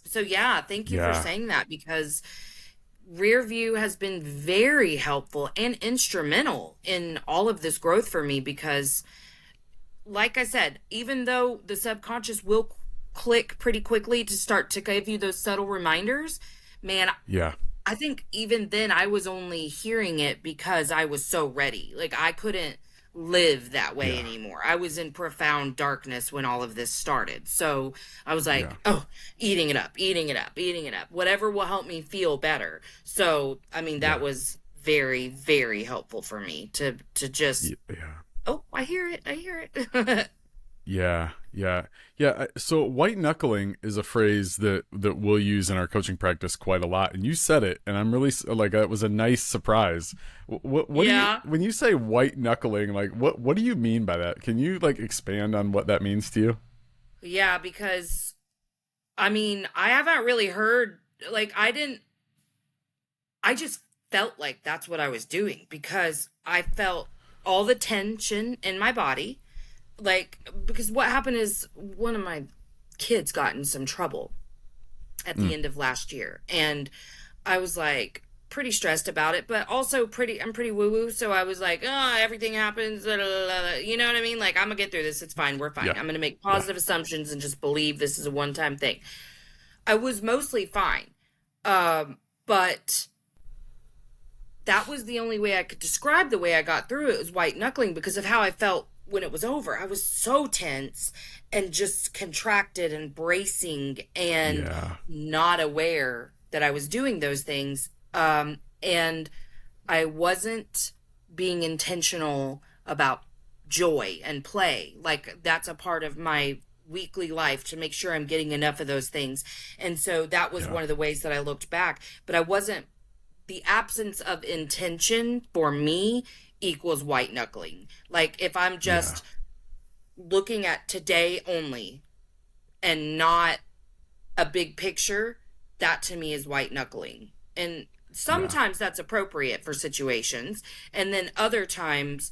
[SPEAKER 1] So yeah, thank you for
[SPEAKER 2] Yeah.
[SPEAKER 1] saying that, because rear view has been very helpful and instrumental in all of this growth for me, because like I said, even though the subconscious will click pretty quickly to start to give you those subtle reminders, man,
[SPEAKER 2] Yeah.
[SPEAKER 1] I think even then I was only hearing it because I was so ready. Like I couldn't live that way
[SPEAKER 2] Yeah.
[SPEAKER 1] anymore. I was in profound darkness when all of this started. So I was like,
[SPEAKER 2] Yeah.
[SPEAKER 1] oh, eating it up, eating it up, eating it up, whatever will help me feel better. So, I mean, that
[SPEAKER 2] Yeah.
[SPEAKER 1] was very, very helpful for me to just,
[SPEAKER 2] Yeah.
[SPEAKER 1] oh, I hear it. I hear it.
[SPEAKER 2] Yeah, yeah, yeah. So white knuckling is a phrase that we'll use in our coaching practice quite a lot. And you said it, and I'm really like it was a nice surprise. What do you
[SPEAKER 1] Yeah.
[SPEAKER 2] when you say white knuckling? Like what do you mean by that? Can you like expand on what that means to you?
[SPEAKER 1] Yeah, because I mean, I haven't really heard, like, I just felt like that's what I was doing because I felt all the tension in my body. Like, because what happened is one of my kids got in some trouble at the
[SPEAKER 2] Mm,
[SPEAKER 1] end of last year. And I was like, pretty stressed about it, but also I'm pretty woo woo. So I was like, oh, everything happens. Blah, blah, blah. You know what I mean? Like, I'm going to get through this. It's fine. We're fine.
[SPEAKER 2] yeah,
[SPEAKER 1] I'm going to make
[SPEAKER 2] yeah,
[SPEAKER 1] positive assumptions and just believe this is a one time thing. I was mostly fine. But that was the only way I could describe the way I got through it was white knuckling because of how I felt when it was over. I was so tense and just contracted and bracing and
[SPEAKER 2] yeah,
[SPEAKER 1] not aware that I was doing those things. And I wasn't being intentional about joy and play. Like that's a part of my weekly life to make sure I'm getting enough of those things. And so that was
[SPEAKER 2] yeah,
[SPEAKER 1] one of the ways that I looked back, but I wasn't the absence of intention for me equals white knuckling. Like if I'm
[SPEAKER 2] yeah,
[SPEAKER 1] just looking at today only and not a big picture, that to me is white knuckling. And
[SPEAKER 2] yeah,
[SPEAKER 1] sometimes that's appropriate for situations. And then other times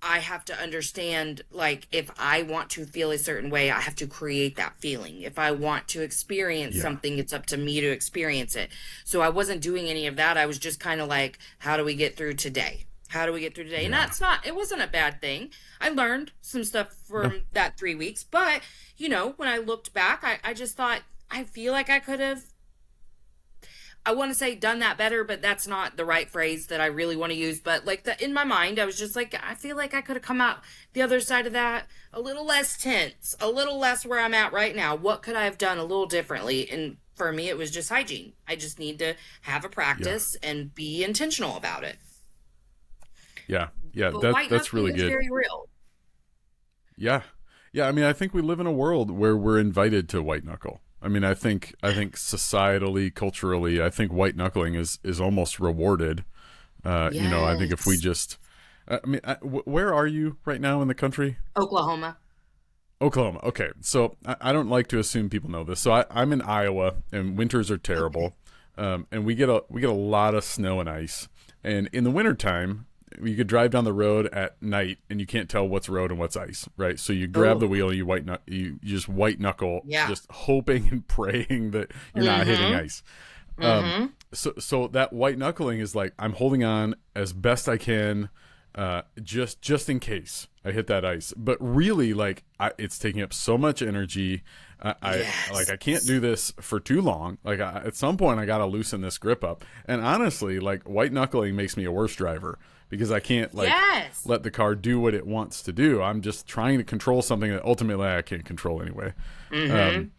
[SPEAKER 1] I have to understand, like, if I want to feel a certain way, I have to create that feeling. If I want to experience
[SPEAKER 2] yeah,
[SPEAKER 1] something, it's up to me to experience it. So I wasn't doing any of that. I was just kind of like, how do we get through today? How do we get through today? And
[SPEAKER 2] yeah.
[SPEAKER 1] it wasn't a bad thing. I learned some stuff
[SPEAKER 2] No,
[SPEAKER 1] from that 3 weeks. But, when I looked back, I just thought, I feel like I could have I want to say done that better, but that's not the right phrase that I really want to use. But like in my mind, I was just like, I feel like I could have come out the other side of that a little less tense, a little less where I'm at right now. What could I have done a little differently? And for me, it was just hygiene. I just need to have a
[SPEAKER 2] yeah,
[SPEAKER 1] practice and be intentional about it.
[SPEAKER 2] yeah, yeah.
[SPEAKER 1] But white
[SPEAKER 2] That's
[SPEAKER 1] knuckling
[SPEAKER 2] really
[SPEAKER 1] is
[SPEAKER 2] good.
[SPEAKER 1] very real.
[SPEAKER 2] Yeah. Yeah, I mean, I think we live in a world where we're invited to white knuckle. I mean, I think societally, culturally, I think white knuckling is almost rewarded. I think if we
[SPEAKER 1] Yes.
[SPEAKER 2] just where are you right now in the country?
[SPEAKER 1] Oklahoma.
[SPEAKER 2] Oklahoma. Okay. So I don't like to assume people know this. So I'm in Iowa and winters are
[SPEAKER 1] Okay.
[SPEAKER 2] terrible. And we get a lot of snow and ice. And in the wintertime, you could drive down the road at night and you can't tell what's road and what's ice, right? So you grab the
[SPEAKER 1] Oh,
[SPEAKER 2] wheel, you just white knuckle,
[SPEAKER 1] yeah.
[SPEAKER 2] just hoping and praying that you're not hitting
[SPEAKER 1] Mm-hmm.
[SPEAKER 2] ice.
[SPEAKER 1] Mm-hmm.
[SPEAKER 2] So that white knuckling is like I'm holding on as best I can, just in case I hit that ice. But really, like it's taking up so much energy. I can't
[SPEAKER 1] Yes.
[SPEAKER 2] do this for too long. Like at some point, I gotta loosen this grip up. And honestly, like white knuckling makes me a worse driver because I can't like
[SPEAKER 1] Yes.
[SPEAKER 2] let the car do what it wants to do. I'm just trying to control something that ultimately I can't control anyway.
[SPEAKER 1] Mm-hmm.
[SPEAKER 2] Um,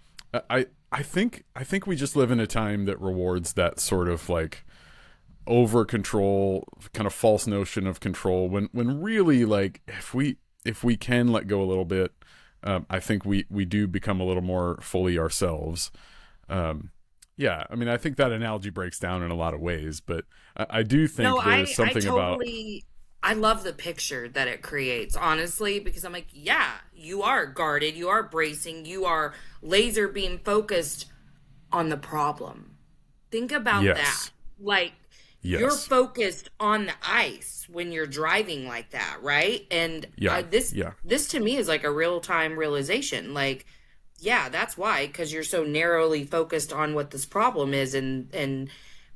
[SPEAKER 2] I think we just live in a time that rewards that sort of like over control, kind of false notion of control. When really like if we can let go a little bit, I think we do become a little more fully ourselves. Yeah, I mean I think that analogy breaks down in a lot of ways, but I do
[SPEAKER 1] No,
[SPEAKER 2] think there's
[SPEAKER 1] I
[SPEAKER 2] something about
[SPEAKER 1] totally I love the picture that it creates, honestly, because I'm like, yeah, you are guarded, you are bracing, you are laser beam focused on the problem. Think about that.
[SPEAKER 2] yes,
[SPEAKER 1] Like you're
[SPEAKER 2] yes,
[SPEAKER 1] focused on the ice when you're driving like that, right? And
[SPEAKER 2] yeah,
[SPEAKER 1] this
[SPEAKER 2] yeah,
[SPEAKER 1] this to me is like a real time realization. Like, yeah, that's why, because you're so narrowly focused on what this problem is and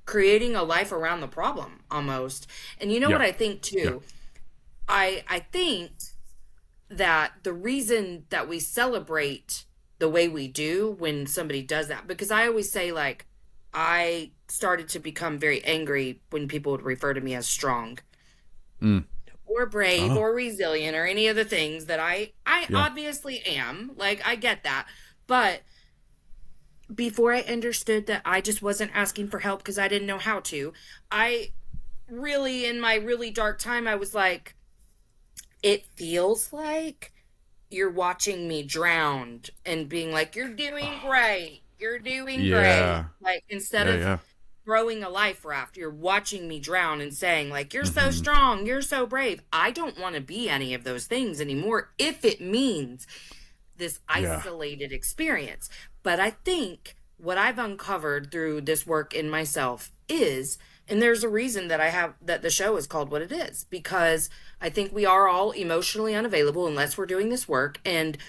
[SPEAKER 1] creating a life around the problem almost. And you know what
[SPEAKER 2] yeah,
[SPEAKER 1] I think
[SPEAKER 2] yeah,
[SPEAKER 1] too? I think that the reason that we celebrate the way we do when somebody does that, because I always say, like, I started to become very angry when people would refer to me as strong.
[SPEAKER 2] mm,
[SPEAKER 1] or brave
[SPEAKER 2] Oh,
[SPEAKER 1] or resilient or any of the things that I
[SPEAKER 2] yeah.
[SPEAKER 1] obviously am. Like I get that. But before I understood that I just wasn't asking for help because I didn't know how to, I really in my really dark time I was like, it feels like you're watching me drowned and being like, you're doing great. You're doing great.
[SPEAKER 2] Yeah.
[SPEAKER 1] Like instead
[SPEAKER 2] Yeah,
[SPEAKER 1] of
[SPEAKER 2] yeah.
[SPEAKER 1] throwing a life raft, you're watching me drown and saying, like, you're so
[SPEAKER 2] Hmm.
[SPEAKER 1] strong, you're so brave. I don't want to be any of those things anymore if it means this
[SPEAKER 2] Yeah.
[SPEAKER 1] isolated experience. But I think what I've uncovered through this work in myself is, and there's a reason that I have that the show is called what it is, because I think we are all emotionally unavailable unless we're doing this work. And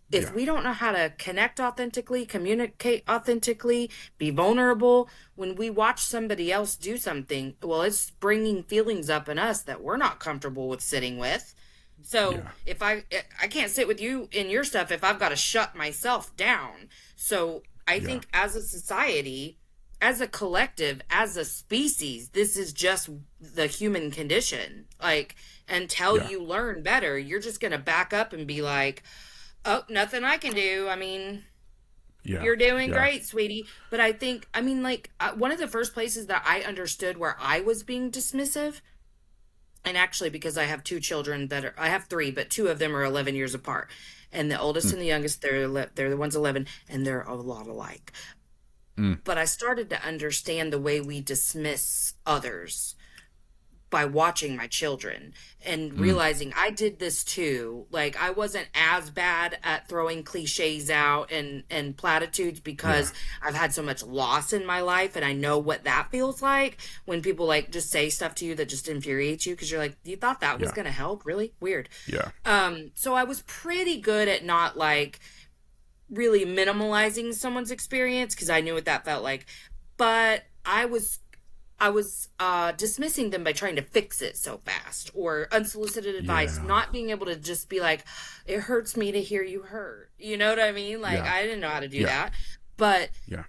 [SPEAKER 1] if
[SPEAKER 2] Yeah.
[SPEAKER 1] we don't know how to connect authentically, communicate authentically, be vulnerable, when we watch somebody else do something, well, it's bringing feelings up in us that we're not comfortable with sitting with. So
[SPEAKER 2] Yeah.
[SPEAKER 1] if I can't sit with you in your stuff if I've got to shut myself down. So I
[SPEAKER 2] Yeah.
[SPEAKER 1] think as a society, as a collective, as a species, this is just the human condition. Like until
[SPEAKER 2] Yeah.
[SPEAKER 1] you learn better, you're just going to back up and be like, "Oh, nothing I can do." I mean,
[SPEAKER 2] Yeah.
[SPEAKER 1] you're doing
[SPEAKER 2] Yeah.
[SPEAKER 1] great, sweetie. But I think, I mean, like one of the first places that I understood where I was being dismissive, and actually because I have two children that are, I have three, but two of them are 11 years apart. And the oldest
[SPEAKER 2] Mm.
[SPEAKER 1] and the youngest, they're the ones 11, and they're a lot alike.
[SPEAKER 2] Mm.
[SPEAKER 1] But I started to understand the way we dismiss others by watching my children and
[SPEAKER 2] Mm.
[SPEAKER 1] realizing I did this too. Like I wasn't as bad at throwing cliches out and platitudes
[SPEAKER 2] Yeah.
[SPEAKER 1] because I've had so much loss in my life and I know what that feels like when people like just say stuff to you that just infuriates you because you're like, you thought that was
[SPEAKER 2] Yeah.
[SPEAKER 1] going to help? Really? Weird.
[SPEAKER 2] Yeah.
[SPEAKER 1] So I was pretty good at not like really minimalizing someone's experience because I knew what that felt like. But I was dismissing them by trying to fix it so fast or unsolicited advice,
[SPEAKER 2] Yeah.
[SPEAKER 1] not being able to just be like, it hurts me to hear you hurt. You know what I mean? Like,
[SPEAKER 2] Yeah.
[SPEAKER 1] I didn't know how to do
[SPEAKER 2] Yeah.
[SPEAKER 1] that. But
[SPEAKER 2] Yeah.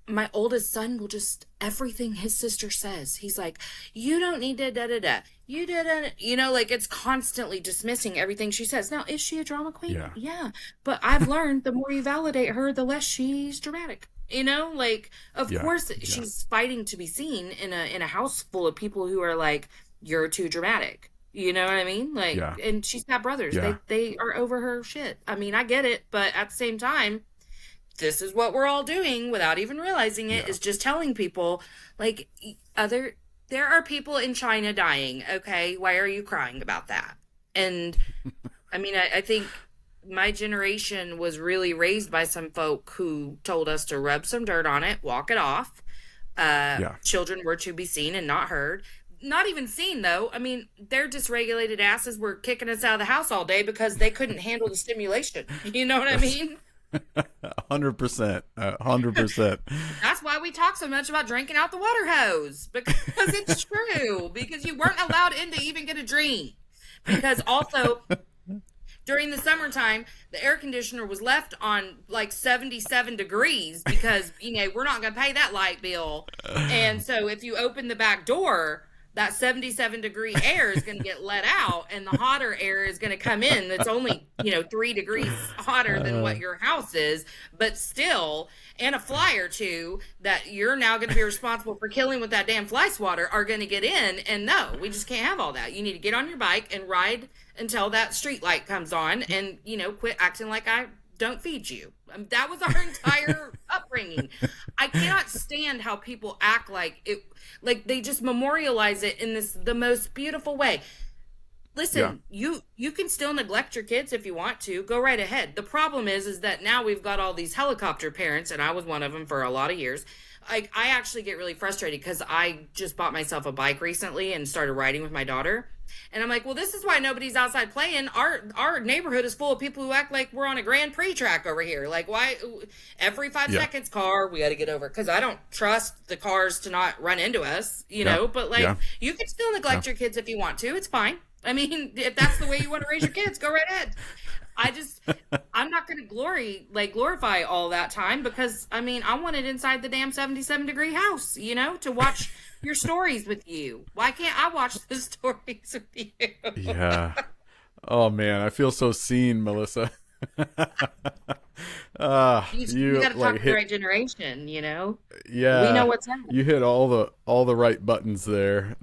[SPEAKER 1] my oldest son will just, everything his sister says, he's like, you don't need to da da da. You didn't, like it's constantly dismissing everything she says. Now, is she a drama queen?
[SPEAKER 2] Yeah.
[SPEAKER 1] Yeah. But I've learned the more you validate her, the less she's dramatic. Like of
[SPEAKER 2] Yeah.
[SPEAKER 1] course
[SPEAKER 2] Yeah.
[SPEAKER 1] she's fighting to be seen in a house full of people who are like, you're too dramatic. You know what I mean? Like,
[SPEAKER 2] Yeah.
[SPEAKER 1] and she's got brothers.
[SPEAKER 2] Yeah.
[SPEAKER 1] They are over her shit. I mean, I get it, but at the same time, this is what we're all doing without even realizing it,
[SPEAKER 2] Yeah.
[SPEAKER 1] is just telling people like there are people in China dying. Okay, why are you crying about that? And I mean, I think my generation was really raised by some folk who told us to rub some dirt on it, walk it off.
[SPEAKER 2] Yeah.
[SPEAKER 1] Children were to be seen and not heard. Not even seen though. I mean, their dysregulated asses were kicking us out of the house all day because they couldn't handle the stimulation. You know what I mean?
[SPEAKER 2] 100%. 100%.
[SPEAKER 1] That's why we talk so much about drinking out the water hose, because it's true. Because you weren't allowed in to even get a drink. Because also during the summertime, the air conditioner was left on like 77 degrees because we're not going to pay that light bill. And so if you open the back door, that 77-degree air is going to get let out and the hotter air is going to come in. That's only, 3 degrees hotter than what your house is, but still, and a fly or two that you're now going to be responsible for killing with that damn fly swatter are going to get in. And no, we just can't have all that. You need to get on your bike and ride until that street light comes on and, quit acting like I don't feed you. That was our entire upbringing. I cannot stand how people act like it, like they just memorialize it in the most beautiful way. Listen, you can still neglect your kids if you want to. Go right ahead. The problem is that now we've got all these helicopter parents, and I was one of them for a lot of years. I actually get really frustrated because I just bought myself a bike recently and started riding with my daughter. And I'm like, well, this is why nobody's outside playing. Our neighborhood is full of people who act like we're on a Grand Prix track over here. Like, why every 5 seconds car, we got to get over? Because I don't trust the cars to not run into us, But like, you can still neglect your kids if you want to. It's fine. I mean, if that's the way you want to raise your kids, go right ahead. I just, I'm not going to glorify all that time because, I mean, I want it inside the damn 77-degree house, to watch your stories with you. Why can't I watch the stories with you?
[SPEAKER 2] Yeah. Oh man, I feel so seen, Melissa.
[SPEAKER 1] You
[SPEAKER 2] You
[SPEAKER 1] got to talk
[SPEAKER 2] like
[SPEAKER 1] to the
[SPEAKER 2] hit,
[SPEAKER 1] right generation, We know
[SPEAKER 2] yeah,
[SPEAKER 1] what's up.
[SPEAKER 2] you hit all the right buttons there.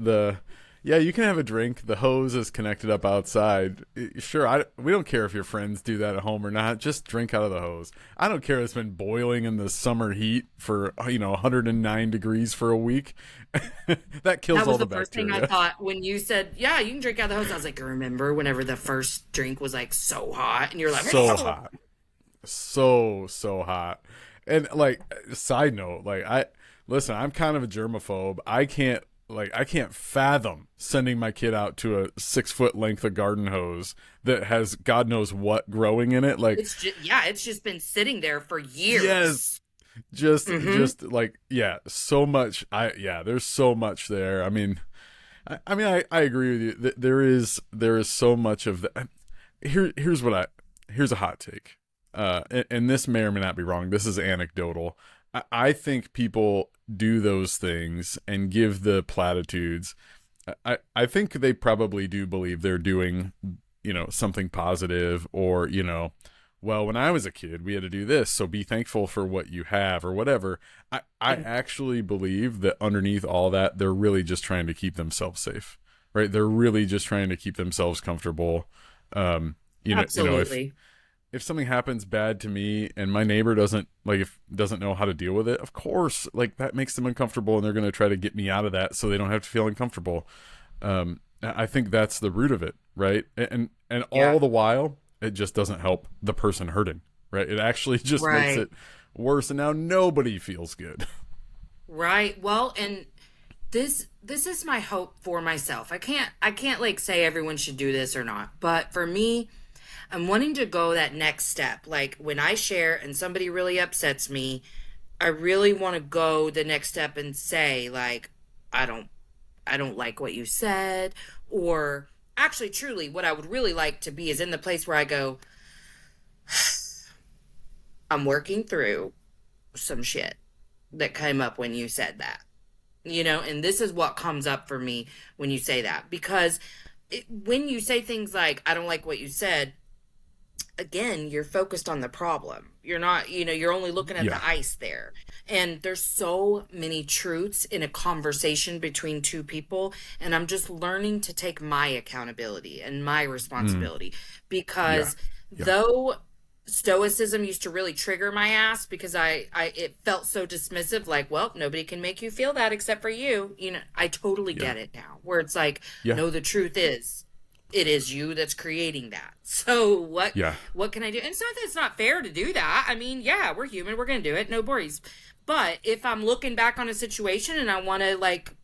[SPEAKER 2] Yeah, you can have a drink. The hose is connected up outside. Sure, we don't care if your friends do that at home or not. Just drink out of the hose. I don't care if it's been boiling in the summer heat for 109 degrees for a week. That kills
[SPEAKER 1] That was
[SPEAKER 2] all the
[SPEAKER 1] the first thing I
[SPEAKER 2] bacteria.
[SPEAKER 1] thought when you said, yeah, you can drink out of the hose. I was like, remember whenever the first drink was like so hot and you're like,
[SPEAKER 2] So hot. So hot. And like, side note, like, listen, I'm kind of a germaphobe. I can't fathom sending my kid out to a 6 foot length of garden hose that has God knows what growing in it. Like,
[SPEAKER 1] it's just been sitting there for years.
[SPEAKER 2] yes, just
[SPEAKER 1] Mm-hmm.
[SPEAKER 2] just like, yeah, so much. There's so much there. I mean, I agree with you. There is so much of that. Here's a hot take. And this may or may not be wrong. This is anecdotal. I think people do those things and give the platitudes. I think they probably do believe they're doing, something positive, or, well, when I was a kid, we had to do this, so be thankful for what you have or whatever. I actually believe that underneath all that, they're really just trying to keep themselves safe, right? They're really just trying to keep themselves comfortable.
[SPEAKER 1] Absolutely.
[SPEAKER 2] If something happens bad to me and my neighbor doesn't know how to deal with it, of course, like, that makes them uncomfortable, and they're going to try to get me out of that so they don't have to feel uncomfortable. I think that's the root of it, right? And
[SPEAKER 1] Yeah.
[SPEAKER 2] all the while, it just doesn't help the person hurting, right? It actually just makes
[SPEAKER 1] Right.
[SPEAKER 2] it worse, and now nobody feels good.
[SPEAKER 1] Right. Well, and this is my hope for myself. I can't like say everyone should do this or not, but for me, I'm wanting to go that next step. Like when I share and somebody really upsets me, I really want to go the next step and say like, I don't I don't like what you said, or actually truly what I would really like to be is in the place where I go, I'm working through some shit that came up when you said that. And this is what comes up for me when you say that, because when you say things like I don't like what you said, again, you're focused on the problem. You're not, you're only looking at
[SPEAKER 2] Yeah.
[SPEAKER 1] the ice there. And there's so many truths in a conversation between two people. And I'm just learning to take my accountability and my
[SPEAKER 2] Mm.
[SPEAKER 1] responsibility,
[SPEAKER 2] Yeah.
[SPEAKER 1] because
[SPEAKER 2] Yeah.
[SPEAKER 1] though stoicism used to really trigger my ass because it felt so dismissive, like, well, nobody can make you feel that except for you. I totally
[SPEAKER 2] Yeah.
[SPEAKER 1] get it now, where it's like,
[SPEAKER 2] Yeah.
[SPEAKER 1] no, the truth is it is you that's creating that. So
[SPEAKER 2] Yeah.
[SPEAKER 1] what can I do? And it's not that it's not fair to do that. I mean, yeah, we're human, we're gonna do it, no worries. But if I'm looking back on a situation and I want to like,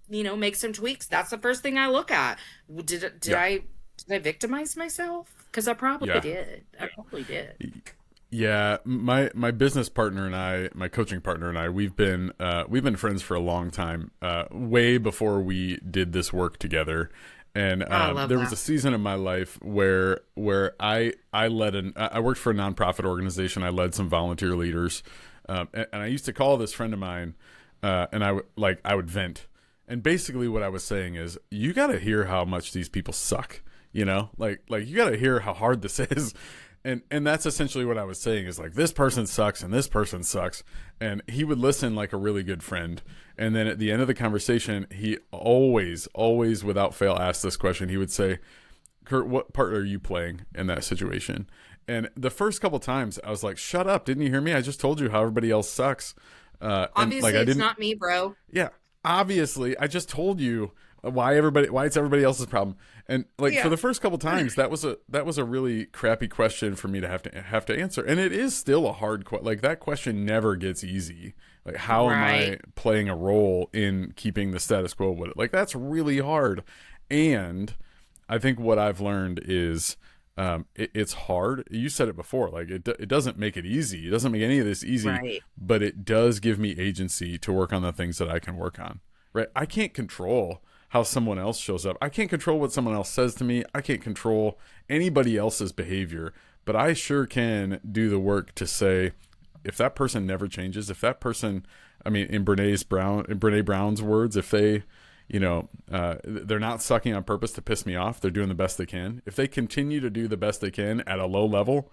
[SPEAKER 1] make some tweaks, that's the first thing I look at. Did
[SPEAKER 2] Yeah.
[SPEAKER 1] I victimize myself? Because I probably
[SPEAKER 2] Yeah.
[SPEAKER 1] did. I probably did.
[SPEAKER 2] Yeah, my business partner and I, my coaching partner and I, we've been friends for a long time, way before we did this work together. And
[SPEAKER 1] Oh, I love
[SPEAKER 2] there was
[SPEAKER 1] that.
[SPEAKER 2] a season of my life where I worked for a nonprofit organization. I led some volunteer leaders, and I used to call this friend of mine, and I would vent. And basically, what I was saying is, you got to hear how much these people suck. Like you got to hear how hard this is. And that's essentially what I was saying, is like, this person sucks and this person sucks. And he would listen like a really good friend. And then at the end of the conversation, he always without fail asked this question. He would say, Kurt, what part are you playing in that situation? And the first couple times I was like, shut up. Didn't you hear me? I just told you how everybody else sucks. And like,
[SPEAKER 1] Obviously,
[SPEAKER 2] I
[SPEAKER 1] it's
[SPEAKER 2] didn't,
[SPEAKER 1] not me, bro.
[SPEAKER 2] yeah, obviously, I just told you why it's everybody else's problem. And like, for
[SPEAKER 1] Yeah.
[SPEAKER 2] the first couple times, that was a really crappy question for me to have to answer. And it is still a hard question. Like, that question never gets easy. Like, how am I
[SPEAKER 1] Right.
[SPEAKER 2] playing a role in keeping the status quo with it? Like, that's really hard. And I think what I've learned is, it's hard. You said it before. Like, it doesn't make it easy. It doesn't make any of this easy,
[SPEAKER 1] Right.
[SPEAKER 2] but it does give me agency to work on the things that I can work on. Right? I can't control how someone else shows up. I can't control what someone else says to me. I can't control anybody else's behavior, but I sure can do the work to say, if that person never changes, if that person, I mean, in Brene Brown's words, if they, they're not sucking on purpose to piss me off, they're doing the best they can. If they continue to do the best they can at a low level,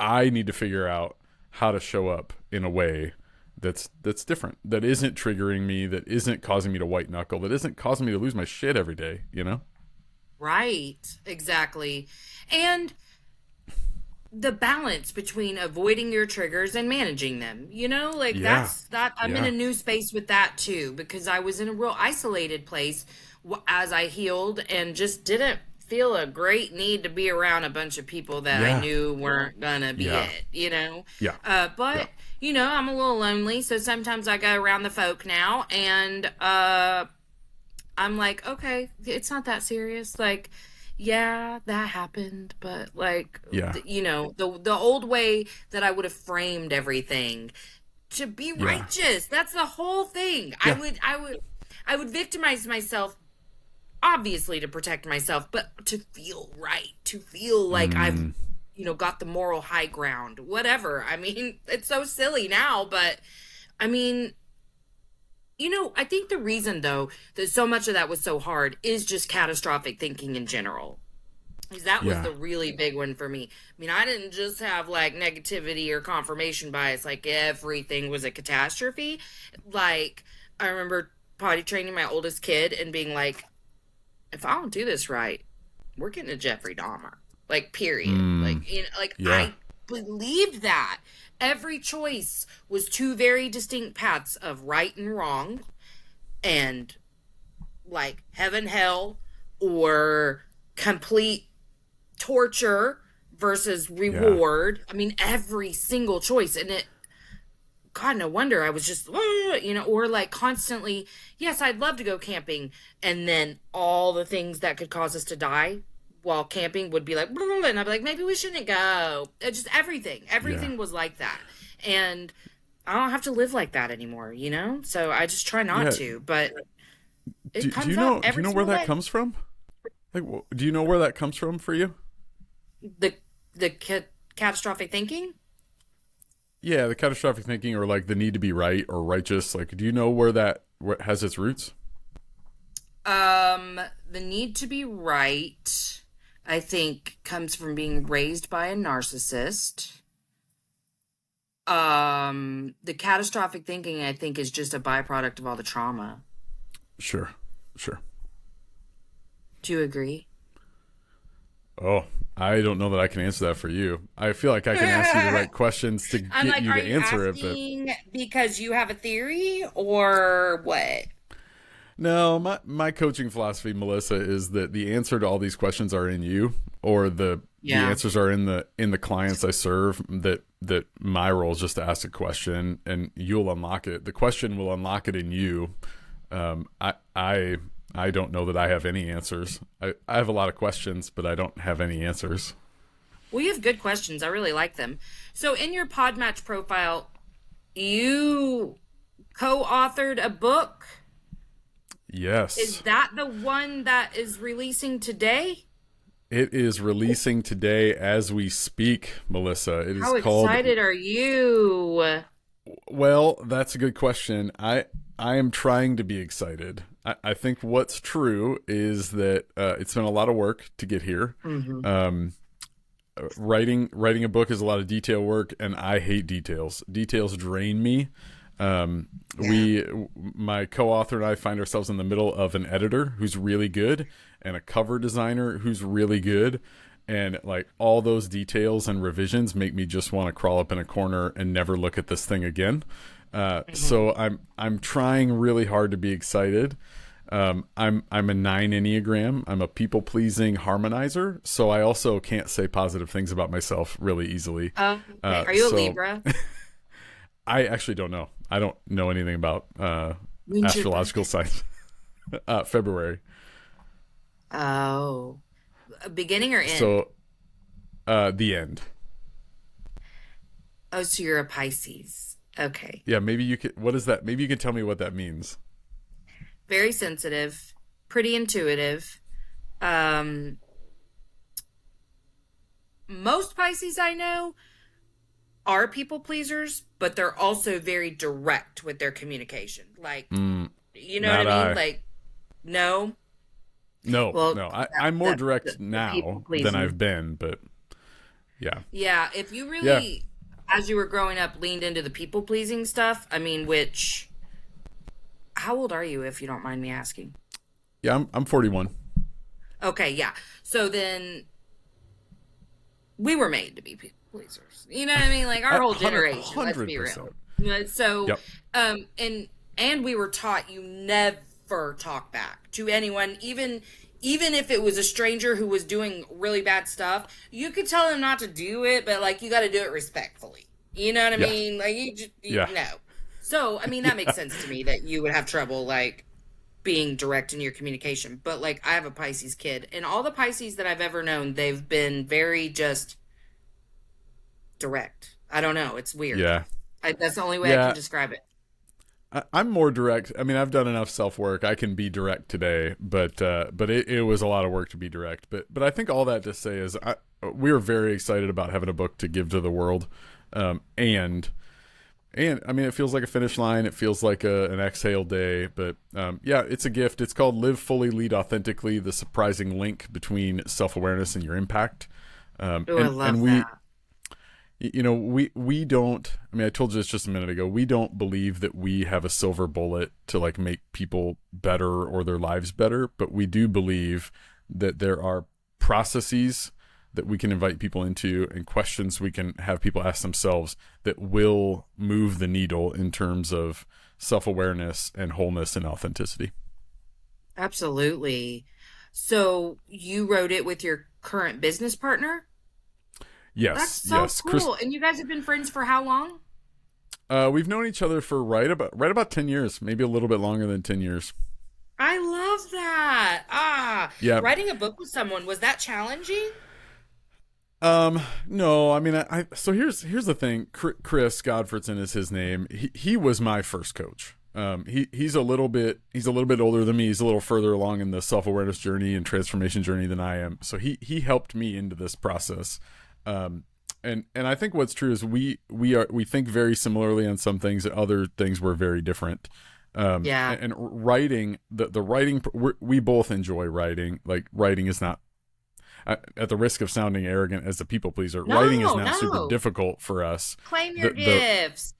[SPEAKER 2] I need to figure out how to show up in a way that's different, that isn't triggering me, that isn't causing me to white knuckle, that isn't causing me to lose my shit every day,
[SPEAKER 1] Right. Exactly. And the balance between avoiding your triggers and managing them, that's that I'm in a new space with that too, because I was in a real isolated place as I healed and just didn't feel a great need to be around a bunch of people that I knew weren't gonna be it. But I'm a little lonely, so sometimes I go around the folk now, and I'm like, okay, it's not that serious. Like, yeah, that happened, but like, the old way that I would have framed everything to be righteous. That's the whole thing. Yeah. I would victimize myself, obviously to protect myself, but to feel right, to feel like I've, got the moral high ground, whatever. I mean, it's so silly now, but I mean, I think the reason, though, that so much of that was so hard is just catastrophic thinking in general. Because that was the really big one for me. I mean, I didn't just have, like, negativity or confirmation bias. Like, everything was a catastrophe. Like, I remember potty training my oldest kid and being like, if I don't do this right, we're getting a Jeffrey Dahmer. Like, period. I believed that. Every choice was two very distinct paths of right and wrong, and like heaven, hell, or complete torture versus reward. I mean, every single choice. And God, no wonder I was just, or like constantly, yes, I'd love to go camping. And then all the things that could cause us to die while camping would be like, and I'd be like, maybe we shouldn't go. Just everything was like that. And I don't have to live like that anymore, So I just try not to, but it comes up every
[SPEAKER 2] do you know where that
[SPEAKER 1] day.
[SPEAKER 2] comes from? Like, do you know where that comes from for you?
[SPEAKER 1] The catastrophic thinking?
[SPEAKER 2] Yeah, the catastrophic thinking, or like the need to be right or righteous. Like, do you know where has its roots?
[SPEAKER 1] The need to be right, I think, comes from being raised by a narcissist. The catastrophic thinking, I think, is just a byproduct of all the trauma.
[SPEAKER 2] Sure.
[SPEAKER 1] Do you agree?
[SPEAKER 2] Oh, I don't know that I can answer that for you. I feel like I can ask you the right questions to get you to answer it.
[SPEAKER 1] But because you have a theory, or what?
[SPEAKER 2] No, my coaching philosophy, Melissa, is that the answer to all these questions are in you, or the answers are in the clients I serve. That my role is just to ask a question, and you'll unlock it. The question will unlock it in you. I don't know that I have any answers. I have a lot of questions, but I don't have any answers.
[SPEAKER 1] Well, you have good questions. I really like them. So in your Podmatch profile, you co-authored a book.
[SPEAKER 2] Yes.
[SPEAKER 1] Is that the one that is releasing today?
[SPEAKER 2] It is releasing today as we speak, Melissa. It is
[SPEAKER 1] How
[SPEAKER 2] called...
[SPEAKER 1] excited are you?
[SPEAKER 2] Well, that's a good question. I am trying to be excited. I think what's true is that it's been a lot of work to get here. Mm-hmm. Writing a book is a lot of detail work, and I hate details. Details drain me. My co-author and I find ourselves in the middle of an editor who's really good and a cover designer who's really good. And like all those details and revisions make me just want to crawl up in a corner and never look at this thing again. So I'm trying really hard to be excited. I'm a 9 Enneagram. I'm a people-pleasing harmonizer, so I also can't say positive things about myself really easily.
[SPEAKER 1] Okay. Are you a Libra?
[SPEAKER 2] I actually don't know. I don't know anything about astrological signs. February.
[SPEAKER 1] Oh. Beginning or end?
[SPEAKER 2] So, the end.
[SPEAKER 1] Oh, so you're a Pisces. Okay.
[SPEAKER 2] Yeah, maybe you could... What is that? Maybe you can tell me what that means.
[SPEAKER 1] Very sensitive. pretty intuitive. Um, most Pisces I know are people pleasers, but they're also very direct with their communication. Like, you know what I
[SPEAKER 2] Not
[SPEAKER 1] mean?
[SPEAKER 2] I.
[SPEAKER 1] Like, no.
[SPEAKER 2] No,
[SPEAKER 1] Well,
[SPEAKER 2] no. I'm more direct
[SPEAKER 1] the people
[SPEAKER 2] now than I've
[SPEAKER 1] pleasing.
[SPEAKER 2] been, but yeah.
[SPEAKER 1] Yeah, if you
[SPEAKER 2] Yeah.
[SPEAKER 1] really, as you were growing up, leaned into the people pleasing stuff, I mean, which, how old are you, if you don't mind me asking?
[SPEAKER 2] Yeah, I'm 41.
[SPEAKER 1] Okay, yeah. So then we were made to be people pleasers. You know what I mean? Like our whole generation, let's be real.
[SPEAKER 2] 100%.
[SPEAKER 1] So,
[SPEAKER 2] Yep.
[SPEAKER 1] and we were taught you never talk back to anyone, even if it was a stranger who was doing really bad stuff. You could tell them not to do it, but like you got to do it respectfully. You know what I
[SPEAKER 2] Yeah.
[SPEAKER 1] mean? Like you just
[SPEAKER 2] Yeah.
[SPEAKER 1] no. So I mean that makes sense to me that you would have trouble like being direct in your communication. But like I have a Pisces kid, and all the Pisces that I've ever known, they've been very just direct. I don't know. It's weird.
[SPEAKER 2] Yeah.
[SPEAKER 1] That's the only way I can
[SPEAKER 2] Yeah.
[SPEAKER 1] describe it.
[SPEAKER 2] I'm more direct. I mean, I've done enough self work. I can be direct today, but it was a lot of work to be direct. But I think all that to say is we're very excited about having a book to give to the world, and I mean, it feels like a finish line. It feels like an exhale day. But yeah, it's a gift. It's called "Live Fully, Lead Authentically: The Surprising Link Between Self Awareness and Your Impact."
[SPEAKER 1] Oh, I love
[SPEAKER 2] We,
[SPEAKER 1] that.
[SPEAKER 2] you know, we don't, I mean, I told you this just a minute ago, we don't believe that we have a silver bullet to like make people better or their lives better, but we do believe that there are processes that we can invite people into and questions we can have people ask themselves that will move the needle in terms of self-awareness and wholeness and authenticity.
[SPEAKER 1] Absolutely. So you wrote it with your current business partner? That's
[SPEAKER 2] Yes,
[SPEAKER 1] so
[SPEAKER 2] yes. Chris,
[SPEAKER 1] cool. And you guys have been friends for how long?
[SPEAKER 2] we've known each other for right about 10 years, maybe a little bit longer than 10 years.
[SPEAKER 1] I love that.
[SPEAKER 2] Yeah.
[SPEAKER 1] Writing a book with someone, was that challenging?
[SPEAKER 2] No, I mean, so here's the thing. Chris Godfredson is his name. He was my first coach. He's a little bit older than me. He's a little further along in the self-awareness journey and transformation journey than I am. So he helped me into this process. And I think what's true is we think very similarly on some things, and other things we're very different.
[SPEAKER 1] Yeah.
[SPEAKER 2] And writing, the writing, we both enjoy writing. Like writing is not, at the risk of sounding arrogant as a people pleaser, writing is not super difficult for us.
[SPEAKER 1] Claim your gifts.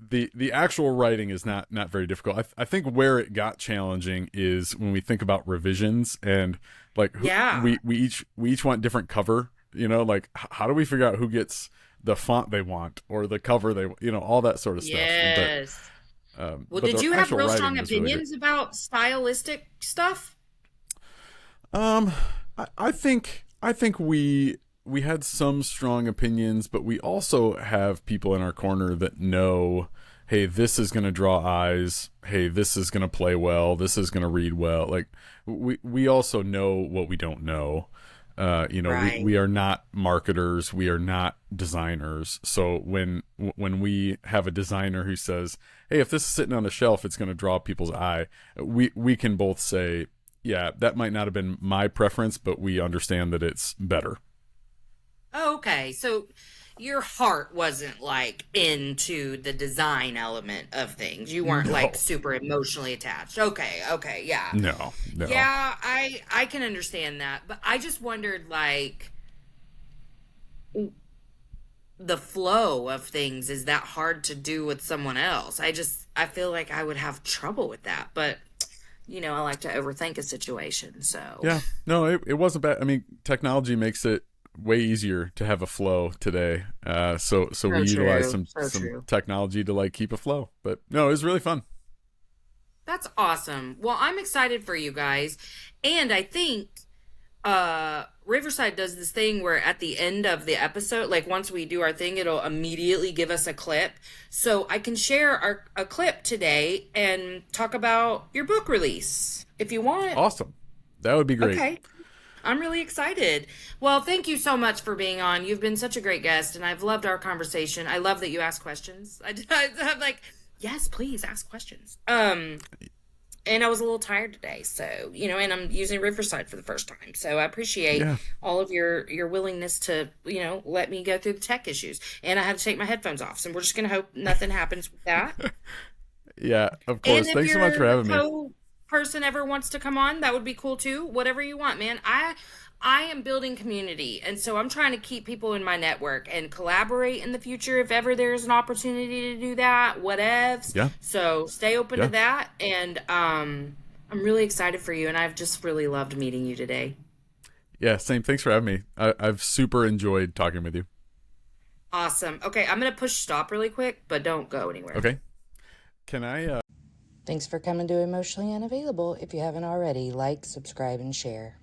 [SPEAKER 2] The actual writing is not very difficult. I think where it got challenging is when we think about revisions and like we each want different cover. You know, like how do we figure out who gets the font they want or the cover they, you know, all that sort of stuff.
[SPEAKER 1] Yes. Well,
[SPEAKER 2] but
[SPEAKER 1] did
[SPEAKER 2] the
[SPEAKER 1] you have
[SPEAKER 2] actual
[SPEAKER 1] real
[SPEAKER 2] writing
[SPEAKER 1] strong
[SPEAKER 2] was really
[SPEAKER 1] opinions about stylistic stuff?
[SPEAKER 2] I think we had some strong opinions, but we also have people in our corner that know, hey, this is going to draw eyes. Hey, this is going to play well. This is going to read well. Like we also know what we don't know. You know,
[SPEAKER 1] Right.
[SPEAKER 2] we are not marketers. We are not designers. So when we have a designer who says, hey, if this is sitting on the shelf, it's going to draw people's eye. We can both say, yeah, that might not have been my preference, but we understand that it's better.
[SPEAKER 1] Oh, okay. So your heart wasn't like into the design element of things. You weren't
[SPEAKER 2] No.
[SPEAKER 1] like super emotionally attached. Okay, yeah.
[SPEAKER 2] No.
[SPEAKER 1] Yeah, I can understand that. But I just wondered like the flow of things, is that hard to do with someone else? I feel like I would have trouble with that. But you know, I like to overthink a situation. So
[SPEAKER 2] Yeah, no, it wasn't bad. I mean, technology makes it way easier to have a flow today. So we utilize some
[SPEAKER 1] true.
[SPEAKER 2] technology to like keep a flow. But no, it was really fun.
[SPEAKER 1] That's awesome. Well, I'm excited for you guys. And I think Riverside does this thing where at the end of the episode, like once we do our thing, it'll immediately give us a clip. So I can share a clip today and talk about your book release if you want.
[SPEAKER 2] Awesome. That would be great.
[SPEAKER 1] Okay. I'm really excited. Well, thank you so much for being on. You've been such a great guest, and I've loved our conversation. I love that you ask questions. I'm like, yes, please ask questions. And I was a little tired today, so and I'm using Riverside for the first time, so I appreciate
[SPEAKER 2] Yeah.
[SPEAKER 1] all of your willingness to let me go through the tech issues. And I had to take my headphones off, so we're just gonna hope nothing happens with that.
[SPEAKER 2] Yeah, of
[SPEAKER 1] And
[SPEAKER 2] course.
[SPEAKER 1] if
[SPEAKER 2] Thanks so much for
[SPEAKER 1] your
[SPEAKER 2] having me.
[SPEAKER 1] co-person ever wants to come on, that would be cool too. Whatever you want, man. I am building community, and so I'm trying to keep people in my network and collaborate in the future if ever there's an opportunity to do that. Whatevs.
[SPEAKER 2] Yeah.
[SPEAKER 1] So stay open to
[SPEAKER 2] Yeah.
[SPEAKER 1] that, and I'm really excited for you, and I've just really loved meeting you today.
[SPEAKER 2] Yeah, same. Thanks for having me. I've super enjoyed talking with you.
[SPEAKER 1] Awesome. Okay, I'm gonna push stop really quick, but don't go anywhere.
[SPEAKER 2] Okay. Can I
[SPEAKER 3] Thanks for coming to Emotionally Unavailable. If you haven't already, like, subscribe, and share.